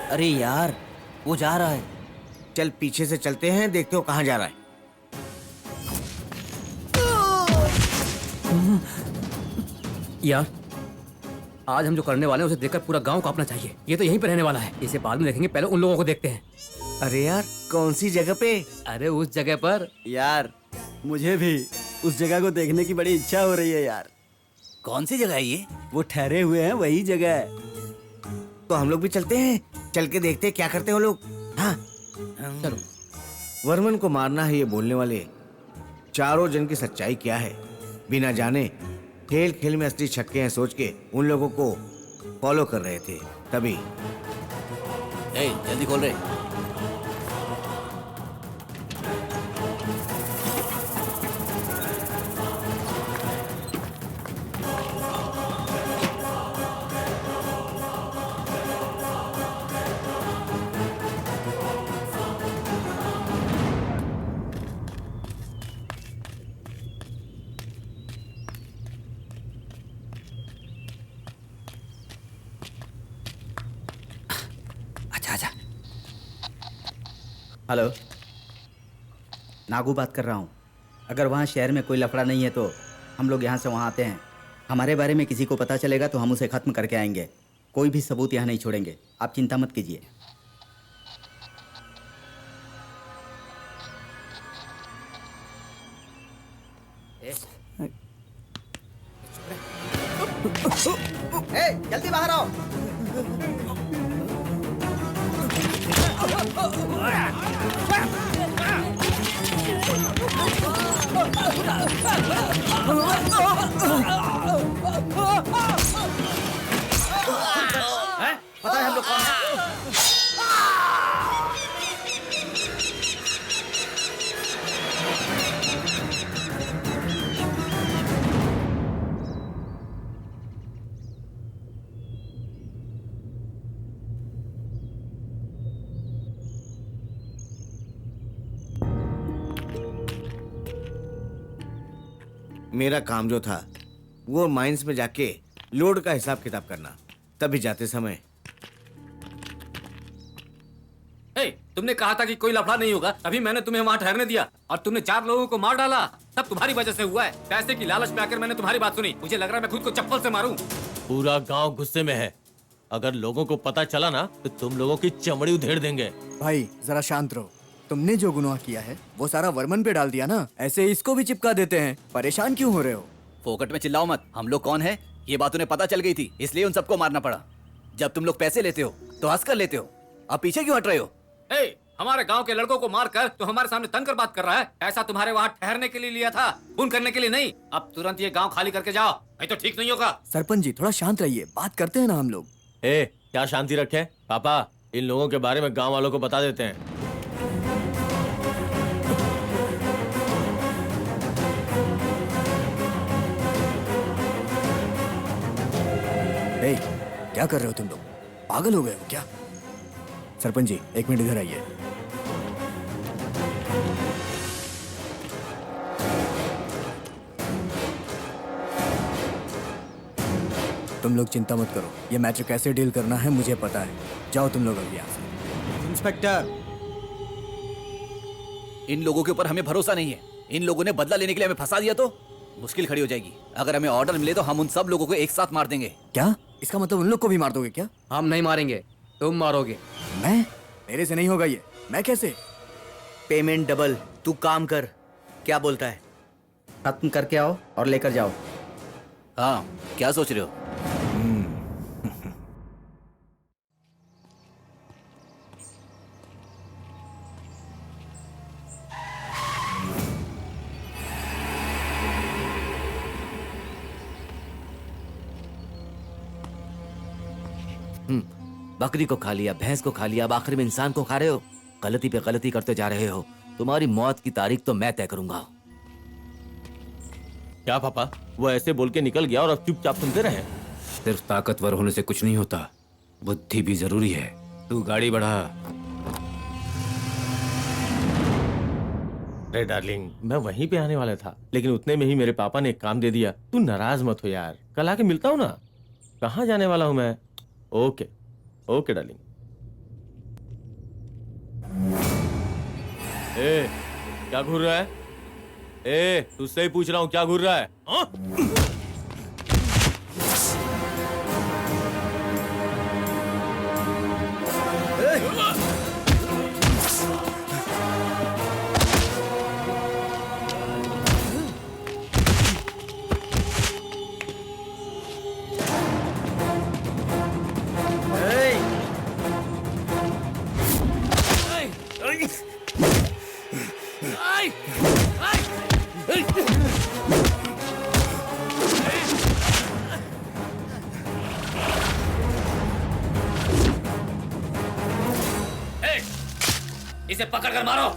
अरे यार, वो जा रहा है। चल पीछे से चलते हैं, देखते हो कहाँ जा रहा है। यार आज हम जो करने वाले हैं उसे देखकर पूरा गांव कांपना चाहिए। ये तो यहीं पे रहने वाला है, इसे बाद में देखेंगे, पहले उन लोगों को देखते हैं। अरे यार कौन सी जगह पे? अरे उस जगह पर। यार मुझे भी उस जगह को देखने की बड़ी इच्छा हो रही है यार। कौन सी जगह है ये? वो ठहरे हुए हैं वही जगह है। तो हम लोग भी चलते हैं, चल के देखते हैं क्या करते हैं वो लोग। हाँ चलो। वर्मन को मारना है ये बोलने वाले चारों जन की सच्चाई क्या है बिना जाने खेल खेल में असली छक्के हैं सोच के उन लोगों को फॉलो कर रहे थे। तभी जल्दी खोल रहे। हेलो, नागू बात कर रहा हूँ। अगर वहाँ शहर में कोई लफड़ा नहीं है तो हम लोग यहाँ से वहाँ आते हैं। हमारे बारे में किसी को पता चलेगा तो हम उसे ख़त्म करके आएंगे। कोई भी सबूत यहाँ नहीं छोड़ेंगे, आप चिंता मत कीजिए। जल्दी बाहर आओ। पता है हम लोग कौन हैं? मेरा काम जो था वो माइंस में जाके लोड का हिसाब किताब करना। तभी जाते समय तुमने कहा था कि कोई लफड़ा नहीं होगा, तभी मैंने तुम्हें वहाँ ठहरने दिया और तुमने 4 लोगों को मार डाला। सब तुम्हारी वजह से हुआ है। पैसे की लालच में आकर मैंने तुम्हारी बात सुनी। मुझे लग रहा है मैं खुद को चप्पल से मारूं। पूरा गांव गुस्से में है। अगर लोगों को पता चला ना तो तुम लोगों की चमड़ी उधेड़ देंगे। भाई जरा शांत रहो। तुमने जो गुनाह किया है वो सारा वर्मन पे डाल दिया ना, ऐसे इसको भी चिपका देते हैं। परेशान क्यों हो रहे हो? फोकट में चिल्लाओ मत। हम लोग कौन है ये बात उन्हें पता चल गई थी, इसलिए उन सबको मारना पड़ा। जब तुम लोग पैसे लेते हो तो हंस कर लेते हो, अब पीछे क्यों हट रहे हो? हमारे गांव के लड़कों को मारकर तो हमारे सामने तन कर बात कर रहा है। ऐसा तुम्हारे वहाँ ठहरने के लिए लिया था, खून करने के लिए नहीं। अब तुरंत ये गांव खाली करके जाओ, नहीं तो ठीक नहीं होगा। सरपंच जी थोड़ा शांत रहिए, बात करते हैं ना हम लोग। क्या शांति रखे पापा, इन लोगों के बारे में गांव वालों को बता देते हैं। क्या कर रहे हो तुम लोग? पागल हो गए हो क्या? सरपंच जी 1 मिनट इधर आइए। तुम लोग चिंता मत करो, ये मैटर कैसे डील करना है मुझे पता है। जाओ तुम लोग अभी यहाँ से। इंस्पेक्टर, इन लोगों के ऊपर हमें भरोसा नहीं है। इन लोगों ने बदला लेने के लिए हमें फंसा दिया तो मुश्किल खड़ी हो जाएगी। अगर हमें ऑर्डर मिले तो हम उन सब लोगों को एक साथ मार देंगे। क्या इसका मतलब उन लोग को भी मार दोगे क्या? हम नहीं मारेंगे, तुम मारोगे। मैं? मेरे से नहीं होगा ये। मैं कैसे? Payment double. तू काम कर। क्या बोलता है? खत्म करके आओ और लेकर जाओ। हाँ, क्या सोच रहे हो? बकरी को खा लिया, भैंस को खा लिया, अब आखिर में इंसान को खा रहे हो। गलती पे गलती करते जा रहे हो। तुम्हारी मौत की तारीख तो मैं तय करूंगा। क्या पापा, वो ऐसे बोल के निकल गया और अब चुपचाप सुनते रहे? सिर्फ ताकतवर होने से कुछ नहीं होता, बुद्धि भी जरूरी है। तू गाड़ी बढ़ा। अरे डार्लिंग, मैं वहीं पे आने वाला था, लेकिन उतने में ही मेरे पापा ने एक काम दे दिया। तू नाराज मत हो यार, कल आके मिलता हूँ ना। कहाँ जाने वाला हूँ मैं? Okay okay darling. क्या घूर रहा है? तुझसे ही पूछ रहा हूँ, क्या घूर रहा है? इसे पकड़ कर मारो।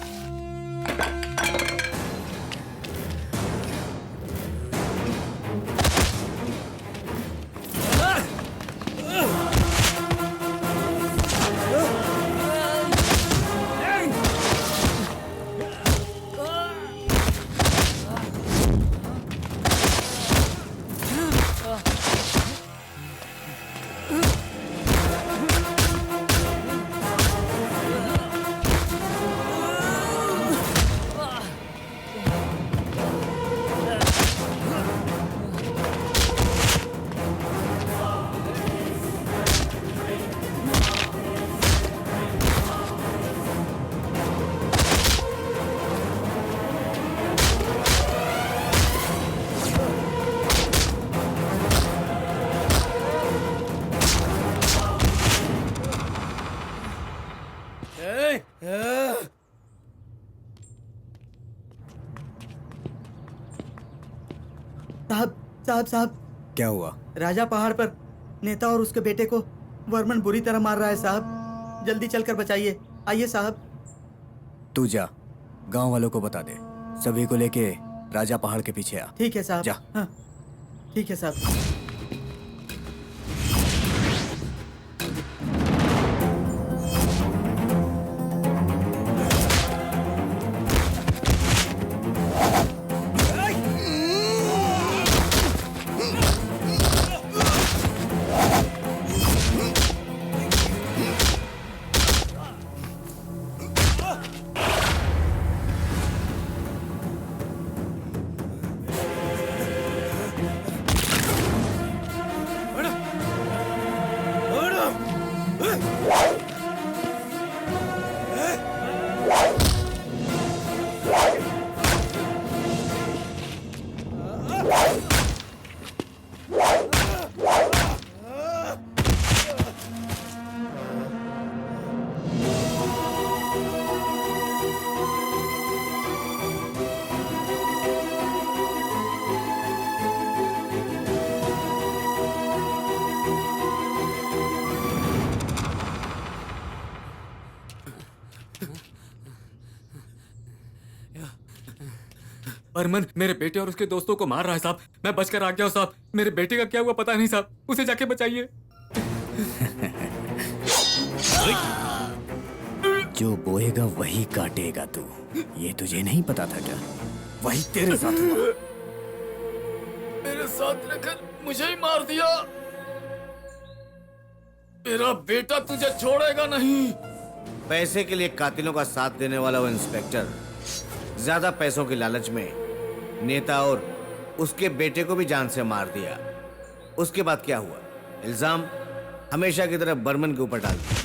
साहब क्या हुआ? राजा पहाड़ पर नेता और उसके बेटे को वर्मन बुरी तरह मार रहा है साहब। जल्दी चलकर बचाइए। आइए साहब। तू जा, गांव वालों को बता दे, सभी को लेके राजा पहाड़ के पीछे आ। ठीक है साहब। जा। हाँ, ठीक है साहब। वर्मन मेरे बेटे और उसके दोस्तों को मार रहा है साहब। मैं बचकर आ गया हूँ साहब। मेरे बेटे का क्या हुआ पता नहीं साहब। उसे जाके बचाइए। जो बोएगा वही काटेगा तू, ये तुझे नहीं पता था क्या? वही तेरे साथ हुआ। मेरे साथ रहकर मुझे ही मार दिया। मेरा बेटा तुझे छोड़ेगा नहीं। पैसे के लिए कातिलों का साथ देने वाला वो इंस्पेक्टर ज्यादा पैसों के लालच में नेता और उसके बेटे को भी जान से मार दिया। उसके बाद क्या हुआ? इल्जाम हमेशा की तरह बर्मन के ऊपर डाल दिया।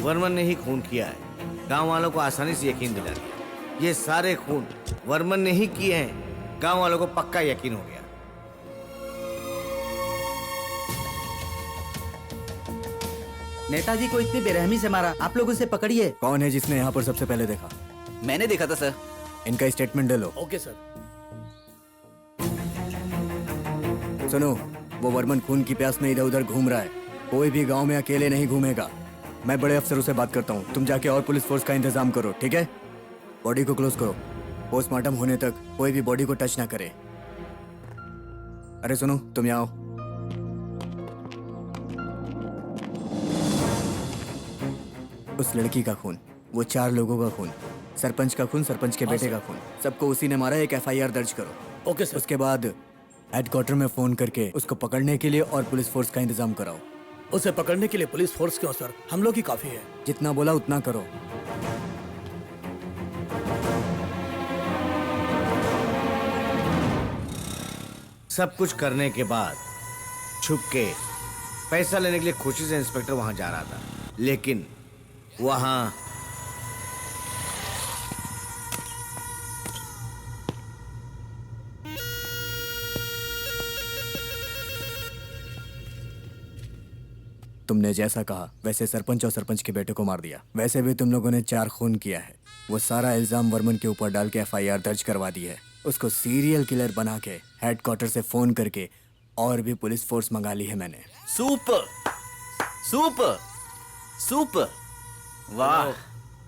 वर्मन ने ही खून किया है। गांव वालों को आसानी से यकीन दिला दिया। ये सारे खून वर्मन ने ही किए हैं। गांव वालों को पक्का यकीन हो गया। नेताजी को इतनी बेरहमी से मारा, आप लोग उसे पकड़िए। कौन है जिसने यहाँ पर सबसे पहले देखा? मैंने देखा था सर। इनका स्टेटमेंट ले लो। Okay sir. सुनो, वो वर्मन खून की प्यास में इधर उधर घूम रहा है। कोई भी गांव में अकेले नहीं घूमेगा। मैं बड़े अफसरों से बात करता हूँ। तुम जाके और पुलिस फोर्स का इंतजाम करो, ठीक है? बॉडी को क्लोज करो। पोस्टमार्टम होने तक कोई भी बॉडी को टच ना करे। अरे सुनो, तुम यहाँ आओ। उस लड़की का खून, वो 4 लोगों का खून, सरपंच का खून, सरपंच के बेटे का खून, सबको उसी ने मारा। एक FIR दर्ज करो। Okay sir. उसके बाद हेडक्वार्टर में फोन करके उसको पकड़ने के लिए और पुलिस फोर्स का इंतजाम कराओ। उसे पकड़ने के लिए पुलिस फोर्स क्यों सर? हम लोग ही काफी है। जितना बोला उतना करो। सब कुछ करने के बाद छुप के पैसा लेने के लिए खुशी से इंस्पेक्टर वहां जा रहा था, लेकिन वहां तुमने जैसा कहा वैसे सरपंच और सरपंच के बेटे को मार दिया। वैसे भी तुम लोगों ने 4 खून किया है। वो सारा इल्जाम वर्मन के ऊपर डाल के एफआईआर दर्ज करवा दी है। उसको सीरियल किलर बना के हेडक्वार्टर से फोन करके और भी पुलिस फोर्स मंगा ली है मैंने। सुपर सुपर सुपर, वाह।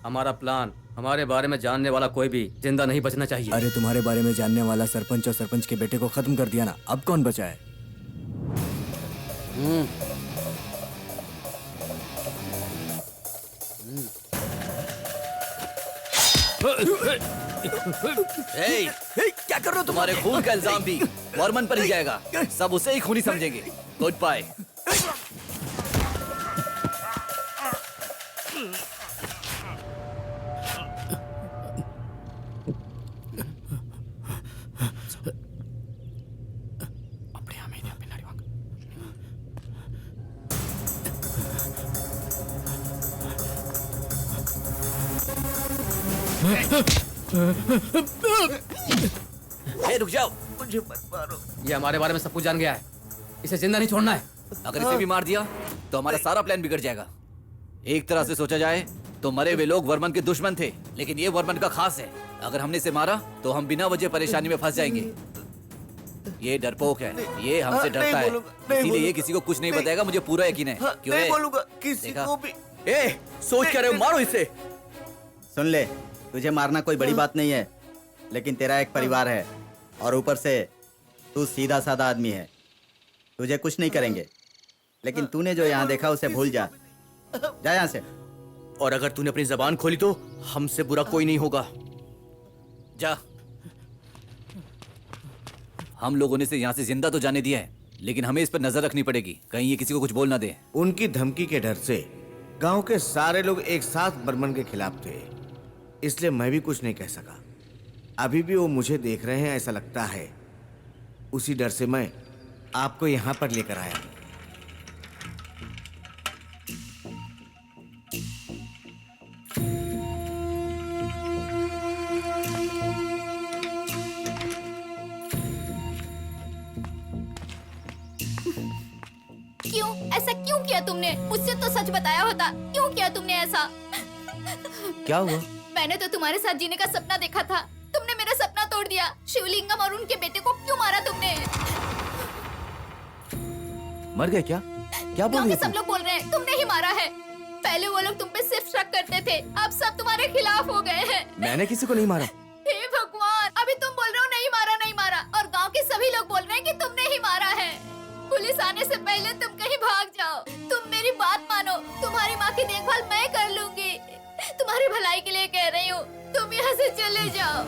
हमारा प्लान, हमारे बारे में जानने वाला कोई भी जिंदा नहीं बचना चाहिए। अरे तुम्हारे बारे में जानने वाला सरपंच और सरपंच के बेटे को खत्म कर दिया ना, अब कौन बचा है? क्या कर रहे हो? तुम्हारे खून का इल्जाम भी वर्मन पर ही जाएगा। सब उसे ही खूनी समझेंगे। Goodbye. रुक जाओ, मुझे मत मारो। ये हमारे बारे में सब कुछ जान गया है, इसे जिंदा नहीं छोड़ना है। अगर इसे भी मार दिया तो हमारा सारा प्लान बिगड़ जाएगा। एक तरह से सोचा जाए तो मरे हुए लोग वर्मन के दुश्मन थे, लेकिन ये वर्मन का खास है। अगर हमने इसे मारा तो हम बिना वजह परेशानी में फंस जाएंगे। ये डरपोक है, ये हमसे डरता है, इसीलिए ये किसी को कुछ नहीं बताएगा। मुझे पूरा यकीन है। क्यों है? किसी को भी। सोच क्या रहे हो? मारो इसे। सुन ले, तुझे मारना कोई बड़ी बात नहीं है, लेकिन तेरा एक परिवार है और ऊपर से तू सीधा साधा आदमी है। तुझे कुछ नहीं करेंगे, लेकिन तूने जो यहाँ देखा उसे भूल जा। जा यहाँ से। और अगर तूने अपनी जबान खोली तो हमसे बुरा कोई नहीं होगा। जा। हम लोगों ने इसे यहाँ से जिंदा तो जाने दिया है, लेकिन हमें इस पर नजर रखनी पड़ेगी, कहीं ये किसी को कुछ बोल ना दे। उनकी धमकी के डर से गांव के सारे लोग एक साथ बर्मन के खिलाफ थे, इसलिए मैं भी कुछ नहीं कह सका। अभी भी वो मुझे देख रहे हैं ऐसा लगता है। उसी डर से मैं आपको यहाँ पर लेकर आया हूँ। क्यों ऐसा क्यों किया तुमने? मुझसे तो सच बताया होता। क्यों किया तुमने ऐसा? क्या हुआ? मैंने तो तुम्हारे साथ जीने का सपना देखा था, तुमने मेरा सपना तोड़ दिया। शिवलिंगम और उनके बेटे को क्यों मारा तुमने? मर गए क्या? क्या बोल गाँव रही के सब लोग बोल रहे हैं तुमने ही मारा है। पहले वो लोग तुम पे सिर्फ शक करते थे, अब सब तुम्हारे खिलाफ हो गए हैं। मैंने किसी को नहीं मारा। हे भगवान, अभी तुम बोल रहे हो नहीं मारा नहीं मारा, और गांव के सभी लोग बोल रहे हैं कि तुमने ही मारा है। पुलिस आने से पहले तुम कहीं भाग जाओ। तुम मेरी बात मानो, तुम्हारी माँ की देखभाल मैं कर लूंगी। तुम्हारी भलाई के लिए कह रही हूँ, तुम यहाँ से चले जाओ।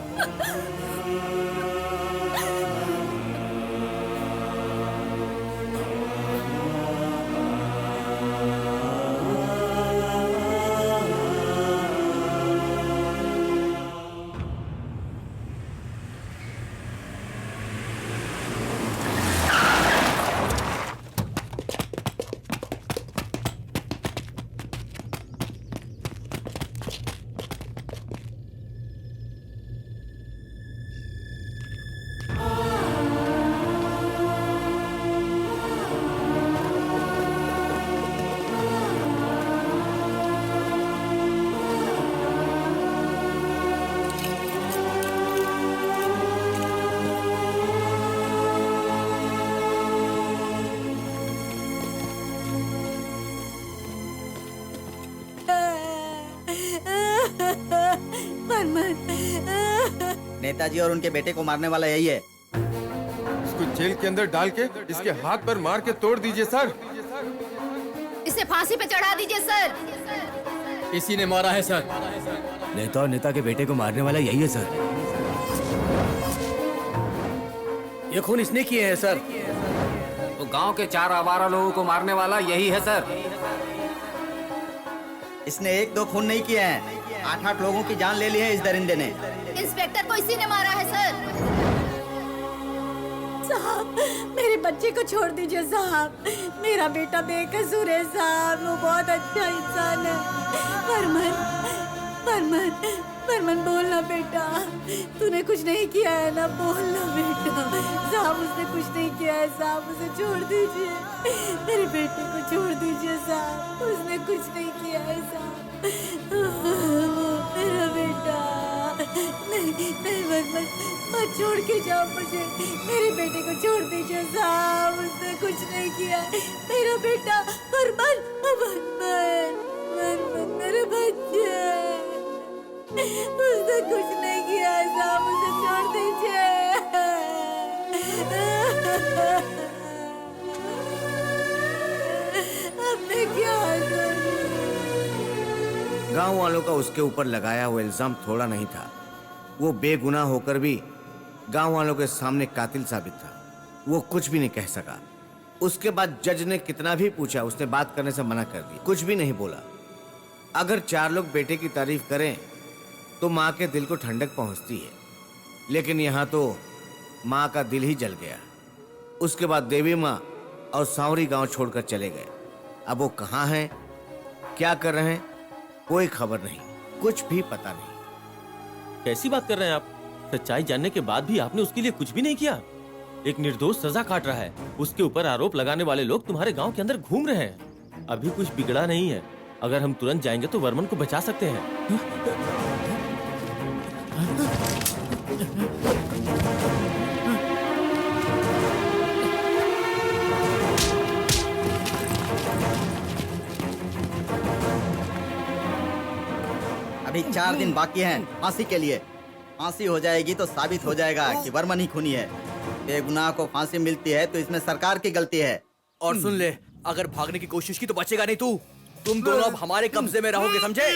नेताजी और उनके बेटे को मारने वाला यही है। इसको जेल के अंदर डाल के इसके हाथ पर मार के तोड़ दीजिए सर। इसे फांसी पे चढ़ा दीजिए सर। इसी ने मारा है सर। नेता और नेता के बेटे को मारने वाला यही है सर। ये खून इसने किए हैं सर। तो गांव के 4 आवारा लोगों को मारने वाला यही है सर। इसने 1-2 खून नहीं किए हैं, 8-8 लोगों की जान ले ली है इस दरिंदे ने। इंस्पेक्टर को इसी ने मारा है सर। साहब, मेरे बच्चे को छोड़ दीजिए साहब। मेरा बेटा बेकसूर है साहब, वो बहुत अच्छा इंसान है। वर्मन, वर्मन, वर्मन बोलना बेटा, तूने कुछ नहीं किया है ना, बोलना बेटा। साहब उसने कुछ नहीं किया है साहब, उसे छोड़ दीजिए। मेरे बेटे को छोड़ दीजिए साहब, उसने कुछ नहीं किया है साहब। मेरा बेटा, नहीं नहीं वर्मन, मत छोड़ के जाओ मुझे। मेरे बेटे को छोड़ दीजिए साहब, उसने कुछ नहीं किया। मेरा बेटा वर्मन, वर्मन, वर्मन, मेरे बच्चे, उसने कुछ नहीं किया है साहब, उसे छोड़ दीजिए। अब मैं क्या करूं? गांव वालों का उसके ऊपर लगाया हुआ इल्जाम थोड़ा नहीं था। वो बेगुनाह होकर भी गांव वालों के सामने कातिल साबित था। वो कुछ भी नहीं कह सका। उसके बाद जज ने कितना भी पूछा, उसने बात करने से मना कर दिया, कुछ भी नहीं बोला। अगर 4 लोग बेटे की तारीफ करें तो माँ के दिल को ठंडक पहुंचती है, लेकिन यहाँ तो माँ का दिल ही जल गया। उसके बाद देवी माँ और सांवरी गांव छोड़कर चले गए। अब वो कहाँ हैं, क्या कर रहे हैं, कोई खबर नहीं, कुछ भी पता नहीं। कैसी बात कर रहे हैं आप? सच्चाई जानने के बाद भी आपने उसके लिए कुछ भी नहीं किया। एक निर्दोष सजा काट रहा है, उसके ऊपर आरोप लगाने वाले लोग तुम्हारे गांव के अंदर घूम रहे हैं। अभी कुछ बिगड़ा नहीं है। अगर हम तुरंत जाएंगे तो वर्मन को बचा सकते हैं। अभी 4 दिन बाकी हैं फांसी के लिए। फांसी हो जाएगी तो साबित हो जाएगा कि वर्मन ही खूनी है। बेगुनाह को फांसी मिलती है तो इसमें सरकार की गलती है। और सुन ले, अगर भागने की कोशिश की तो बचेगा नहीं तू। तुम दोनों अब हमारे कब्जे में रहोगे, समझे?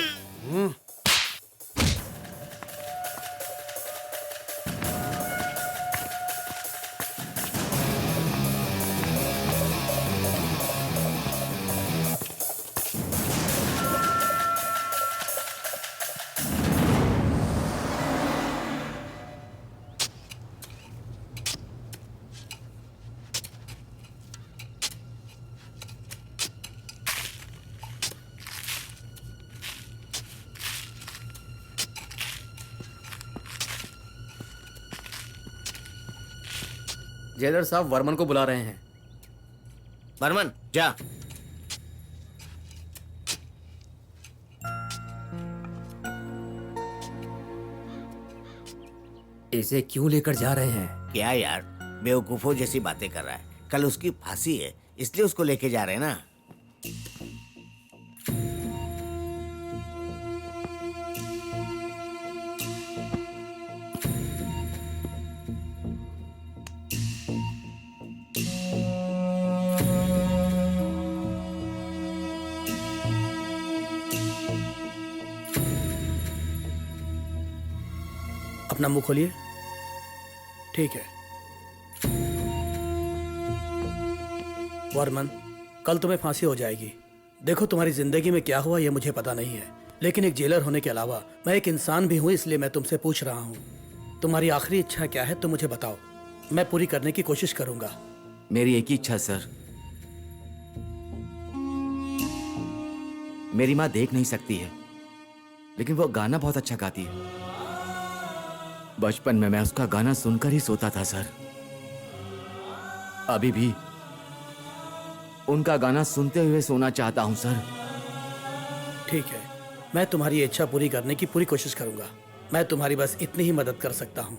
जेलर साहब वर्मन को बुला रहे हैं। वर्मन जा। इसे क्यों लेकर जा रहे हैं? क्या यार, बेवकूफों जैसी बातें कर रहा है। कल उसकी फांसी है, इसलिए उसको लेके जा रहे हैं ना। अपना मुंह खोलिए। ठीक है वर्मन, कल तुम्हें फांसी हो जाएगी। देखो तुम्हारी जिंदगी में क्या हुआ ये मुझे पता नहीं है, लेकिन एक जेलर होने के अलावा मैं एक इंसान भी हूँ, इसलिए मैं तुमसे पूछ रहा हूँ तुम्हारी आखिरी इच्छा क्या है, तुम मुझे बताओ। मैं पूरी करने की कोशिश करूंगा। मेरी एक ही इच्छा सर, मेरी माँ देख नहीं सकती है, लेकिन वो गाना बहुत अच्छा गाती है। बचपन में मैं उसका गाना सुनकर ही सोता था सर। अभी भी उनका गाना सुनते हुए सोना चाहता हूं सर। ठीक है, मैं तुम्हारी इच्छा पूरी करने की पूरी कोशिश करूंगा। मैं तुम्हारी बस इतनी ही मदद कर सकता हूं।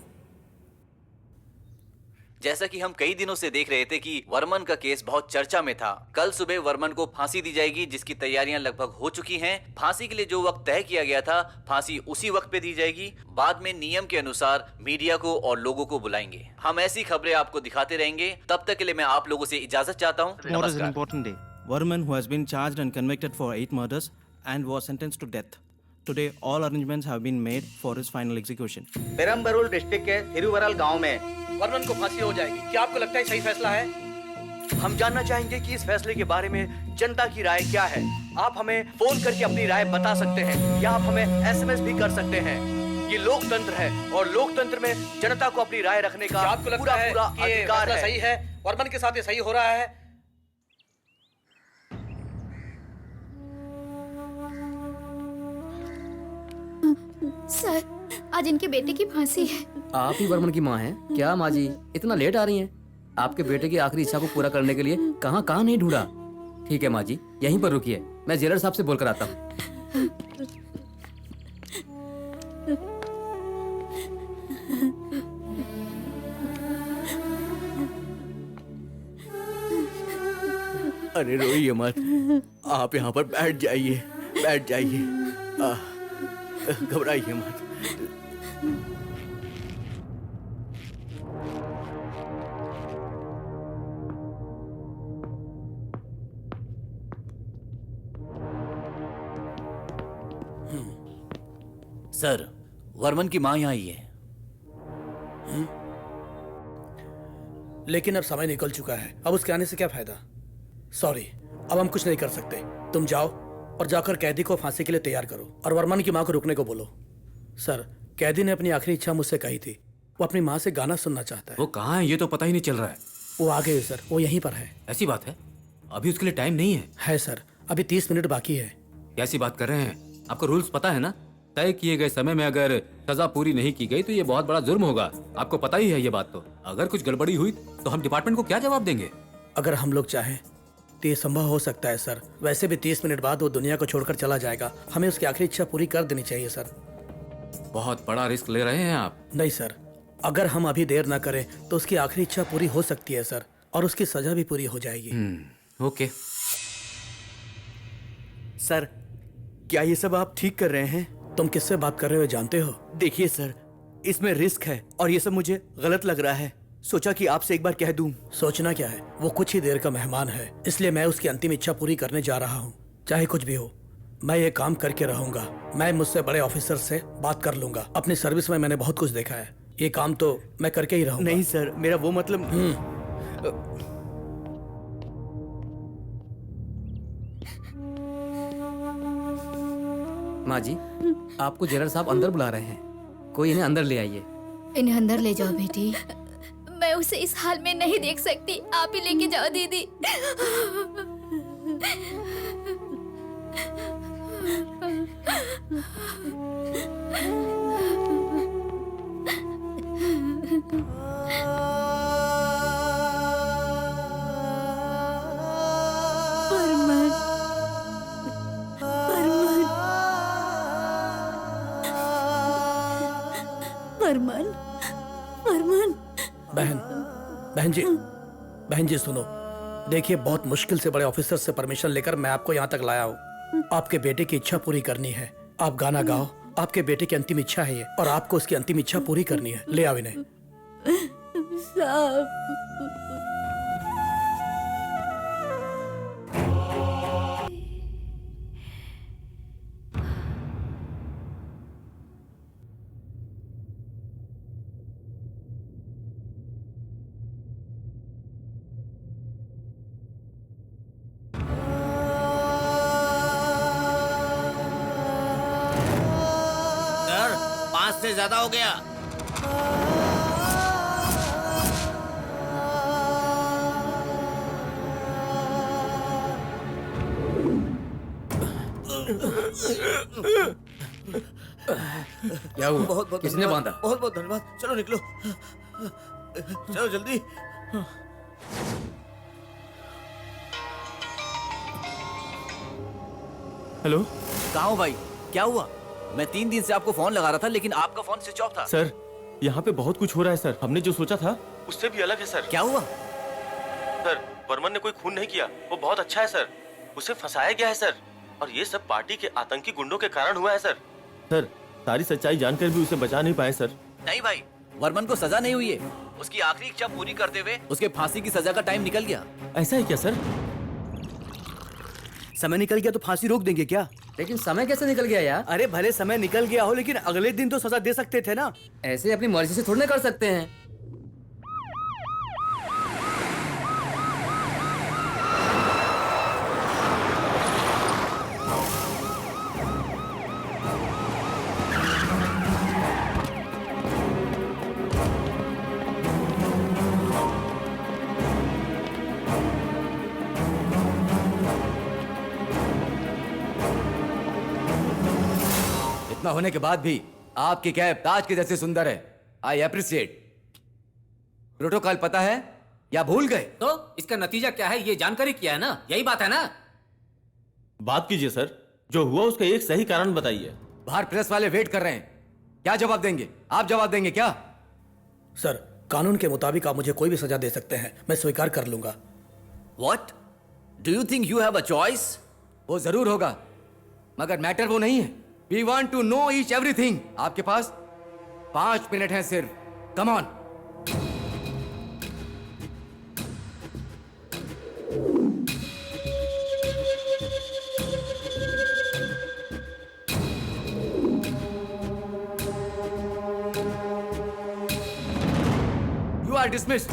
जैसा कि हम कई दिनों से देख रहे थे कि वर्मन का केस बहुत चर्चा में था। कल सुबह वर्मन को फांसी दी जाएगी, जिसकी तैयारियां लगभग हो चुकी हैं। फांसी के लिए जो वक्त तय किया गया था, फांसी उसी वक्त पे दी जाएगी। बाद में नियम के अनुसार मीडिया को और लोगों को बुलाएंगे। हम ऐसी खबरें आपको दिखाते रहेंगे। तब तक के लिए मैं आप लोगों से इजाजत चाहता हूँ। Tomorrow is an important day. Varman, who has been charged and convicted for 8 murders and was sentenced to death. Today, all arrangements have been made for his final execution. Perambalur district के थिरुवरल गांव में वर्मन को फांसी हो जाएगी। क्या आपको लगता है सही फैसला है? हम जानना चाहेंगे कि इस फैसले के बारे में जनता की राय क्या है। आप हमें फोन करके अपनी राय बता सकते हैं या आप हमें SMS भी कर सकते हैं। ये लोकतंत्र है और लोकतंत्र में जनता को अपनी राय रखने का आपको लगता पूरा है पूरा कि ये अधिकार फैसला है। सही है? वर्मन के साथ ये सही हो रहा है? सर, आज इनके बेटे की फांसी है। आप ही वर्मन की माँ हैं क्या माँ जी? इतना लेट आ रही हैं? आपके बेटे की आखिरी इच्छा को पूरा करने के लिए कहाँ कहाँ नहीं ढूंढा। ठीक है माँ जी, यहीं पर रुकिए, मैं जेलर साहब से बोलकर आता हूँ। अरे रोइए मत, आप यहाँ पर बैठ जाइए, बैठ जाइए, घबराइए मत। सर, वर्मन की माँ यहाँ आई है। लेकिन अब समय निकल चुका है, अब उसके आने से क्या फायदा? सॉरी, अब हम कुछ नहीं कर सकते। तुम जाओ और जाकर कैदी को फांसी के लिए तैयार करो और वर्मन की माँ को रुकने को बोलो। सर, कैदी ने अपनी आखिरी इच्छा मुझसे कही थी, वो अपनी माँ से गाना सुनना चाहता है। वो कहाँ है ये तो पता ही नहीं चल रहा है। वो आ गए सर, वो यहीं पर है। ऐसी बात है? अभी उसके लिए टाइम नहीं है? है सर, अभी 30 मिनट बाकी है। कैसी बात कर रहे हैं? आपको रूल्स पता है ना? तय किए गए समय में अगर सजा पूरी नहीं की गई तो ये बहुत बड़ा जुर्म होगा। आपको पता ही है ये बात। तो अगर कुछ गड़बड़ी हुई तो हम डिपार्टमेंट को क्या जवाब देंगे? अगर हम लोग चाहें तो ये संभव हो सकता है सर। वैसे भी 30 मिनट बाद वो दुनिया को छोड़कर चला जाएगा। हमें उसकी आखिरी इच्छा पूरी कर देनी चाहिए सर। बहुत बड़ा रिस्क ले रहे हैं आप। नहीं सर, अगर हम अभी देर ना करें तो उसकी आखिरी इच्छा पूरी हो सकती है सर, और उसकी सजा भी पूरी हो जाएगी। ओके सर, क्या ये सब आप ठीक कर रहे हैं? तुम किससे बात कर रहे हो जानते हो? देखिए सर, इसमें रिस्क है और ये सब मुझे गलत लग रहा है। सोचा कि आपसे एक बार कह दूं। सोचना क्या है, वो कुछ ही देर का मेहमान है, इसलिए मैं उसकी अंतिम इच्छा पूरी करने जा रहा हूँ। चाहे कुछ भी हो, मैं ये काम करके रहूंगा। मैं मुझसे बड़े ऑफिसर से बात कर लूंगा। अपनी सर्विस में मैंने बहुत कुछ देखा है, ये काम तो मैं करके ही रहूंगा। नहीं सर, मेरा वो मतलब माँ जी, आपको जेलर साहब अंदर बुला रहे हैं, कोई इन्हें अंदर ले आइए। इन्हें अंदर ले जाओ बेटी। मैं उसे इस हाल में नहीं देख सकती, आप ही लेके जाओ दीदी। वर्मन, वर्मन। बहन जी सुनो, देखिए बहुत मुश्किल से बड़े ऑफिसर से परमिशन लेकर मैं आपको यहाँ तक लाया हूँ। आपके बेटे की इच्छा पूरी करनी है। आप गाना गाओ, आपके बेटे की अंतिम इच्छा है ये, और आपको उसकी अंतिम इच्छा पूरी करनी है। ले आओ इन्हें। सर, 5 से ज्यादा हो गया। क्या हुआ? बहुत बहुत किसने बांधा? बहुत बहुत धन्यवाद। चलो निकलो, चलो जल्दी। हेलो, कहाँ हो भाई? क्या हुआ? मैं 3 दिन से आपको फोन लगा रहा था लेकिन आपका फोन स्विच ऑफ था। सर, यहाँ पे बहुत कुछ हो रहा है सर। हमने जो सोचा था उससे भी अलग है सर। क्या हुआ? सर, वर्मन ने कोई खून नहीं किया, वो बहुत अच्छा है सर। उसे फंसाया गया है सर, और ये सब पार्टी के आतंकी गुंडों के कारण हुआ है सर। सर, सारी सच्चाई जानकर भी उसे बचा नहीं पाए सर। नहीं भाई, वर्मन को सजा नहीं हुई है। उसकी आखिरी इच्छा पूरी करते हुए उसके फांसी की सजा का टाइम निकल गया। ऐसा है क्या सर? समय निकल गया तो फांसी रोक देंगे क्या? लेकिन समय कैसे निकल गया यार? अरे भले समय निकल गया हो, लेकिन अगले दिन तो सजा दे सकते थे ना। ऐसे अपनी मर्जी से थोड़ी ना कर सकते हैं। इतना होने के बाद भी आपकी कैब ताज के जैसे सुंदर है। I appreciate. प्रोटोकॉल पता है या भूल गए? तो इसका नतीजा क्या है ये जानकर ही किया है ना, यही बात है ना? बात कीजिए सर, जो हुआ उसका एक सही कारण बताइए। बाहर प्रेस वाले वेट कर रहे हैं, क्या जवाब देंगे? आप जवाब देंगे क्या? सर, कानून के मुताबिक आप मुझे कोई भी सजा दे सकते हैं, मैं स्वीकार कर लूंगा। What? Do you think you have a choice? वो जरूर होगा, मगर मैटर वो नहीं है। We want to know each everything. आपके पास 5 मिनट हैं सिर्फ। Come on. You are dismissed.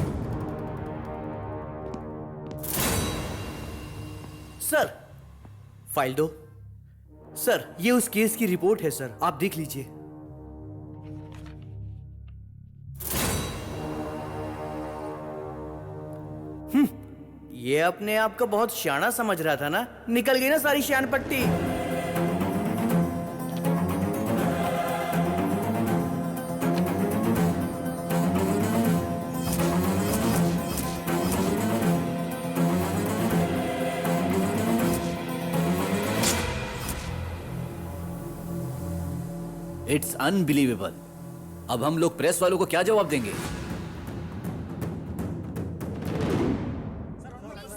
Sir, file दो। सर, ये उस केस की रिपोर्ट है सर, आप देख लीजिए। ये अपने आप को बहुत शाना समझ रहा था ना, निकल गई ना सारी शान पट्टी। It's unbelievable. अब हम लोग प्रेस वालों को क्या जवाब देंगे?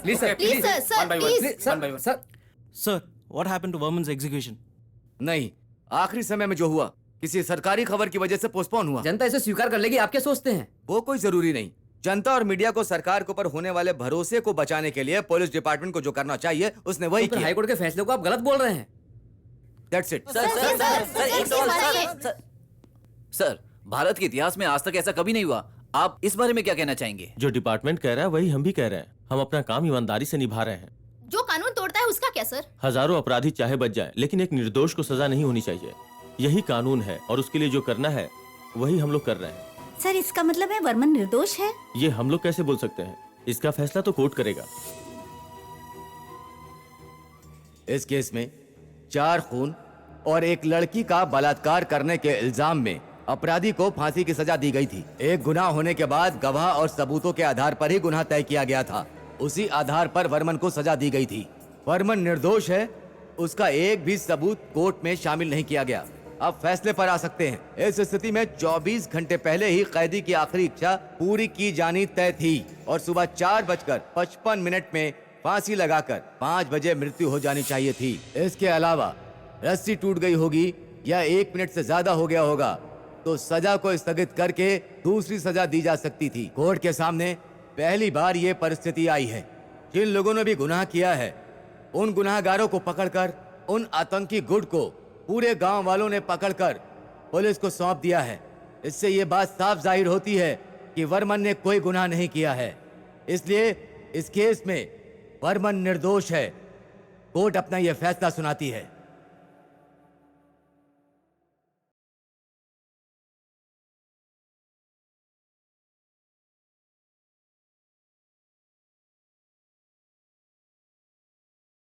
Please sir, Please, sir, sir, please. Sir. Sir, what happened to Verman's execution? नहीं, आखिरी समय में जो हुआ किसी सरकारी खबर की वजह से पोस्टपोन हुआ। जनता इसे स्वीकार कर लेगी, आप क्या सोचते हैं? वो कोई जरूरी नहीं। जनता और मीडिया को सरकार के ऊपर होने वाले भरोसे को बचाने के लिए पुलिस डिपार्टमेंट को जो करना चाहिए उसने वही किया। हाईकोर्ट के फैसले को आप गलत बोल रहे हैं। That's it. सर, भारत के इतिहास में आज तक ऐसा कभी नहीं हुआ। आप इस बारे में क्या कहना चाहेंगे? जो डिपार्टमेंट कह रहा है वही हम भी कह रहे हैं। हम अपना काम ईमानदारी से निभा रहे हैं। जो कानून तोड़ता है उसका क्या सर? हजारों अपराधी चाहे बच जाएं, लेकिन एक निर्दोष को सजा नहीं होनी चाहिए। यही कानून है और उसके लिए जो करना है वही हम लोग कर रहे हैं। सर, इसका मतलब है वर्मन निर्दोष है? ये हम लोग कैसे बोल सकते हैं? इसका फैसला तो कोर्ट करेगा। इस केस में 4 खून और एक लड़की का बलात्कार करने के इल्जाम में अपराधी को फांसी की सजा दी गई थी। एक गुनाह होने के बाद गवाह और सबूतों के आधार पर ही गुनाह तय किया गया था। उसी आधार पर वर्मन को सजा दी गई थी। वर्मन निर्दोष है, उसका एक भी सबूत कोर्ट में शामिल नहीं किया गया। अब फैसले पर आ सकते हैं। इस स्थिति में 24 घंटे पहले ही कैदी की आखिरी इच्छा पूरी की जानी तय थी और सुबह 4:55 में फांसी लगाकर 5 बजे मृत्यु हो जानी चाहिए थी। इसके अलावा रस्सी टूट गई होगी या 1 मिनट से ज्यादा हो गया होगा तो सजा को स्थगित करके दूसरी सजा दी जा सकती थी। कोर्ट के सामने पहली बार ये परिस्थिति आई है। जिन लोगों ने भी गुनाह किया है उन गुनाहगारों को पकड़कर, उन आतंकी गुट को पूरे गांव वालों ने पकड़कर पुलिस को सौंप दिया है। इससे ये बात साफ जाहिर होती है कि वर्मन ने कोई गुनाह नहीं किया है। इसलिए इस केस में वर्मन निर्दोष है। कोर्ट अपना यह फैसला सुनाती है।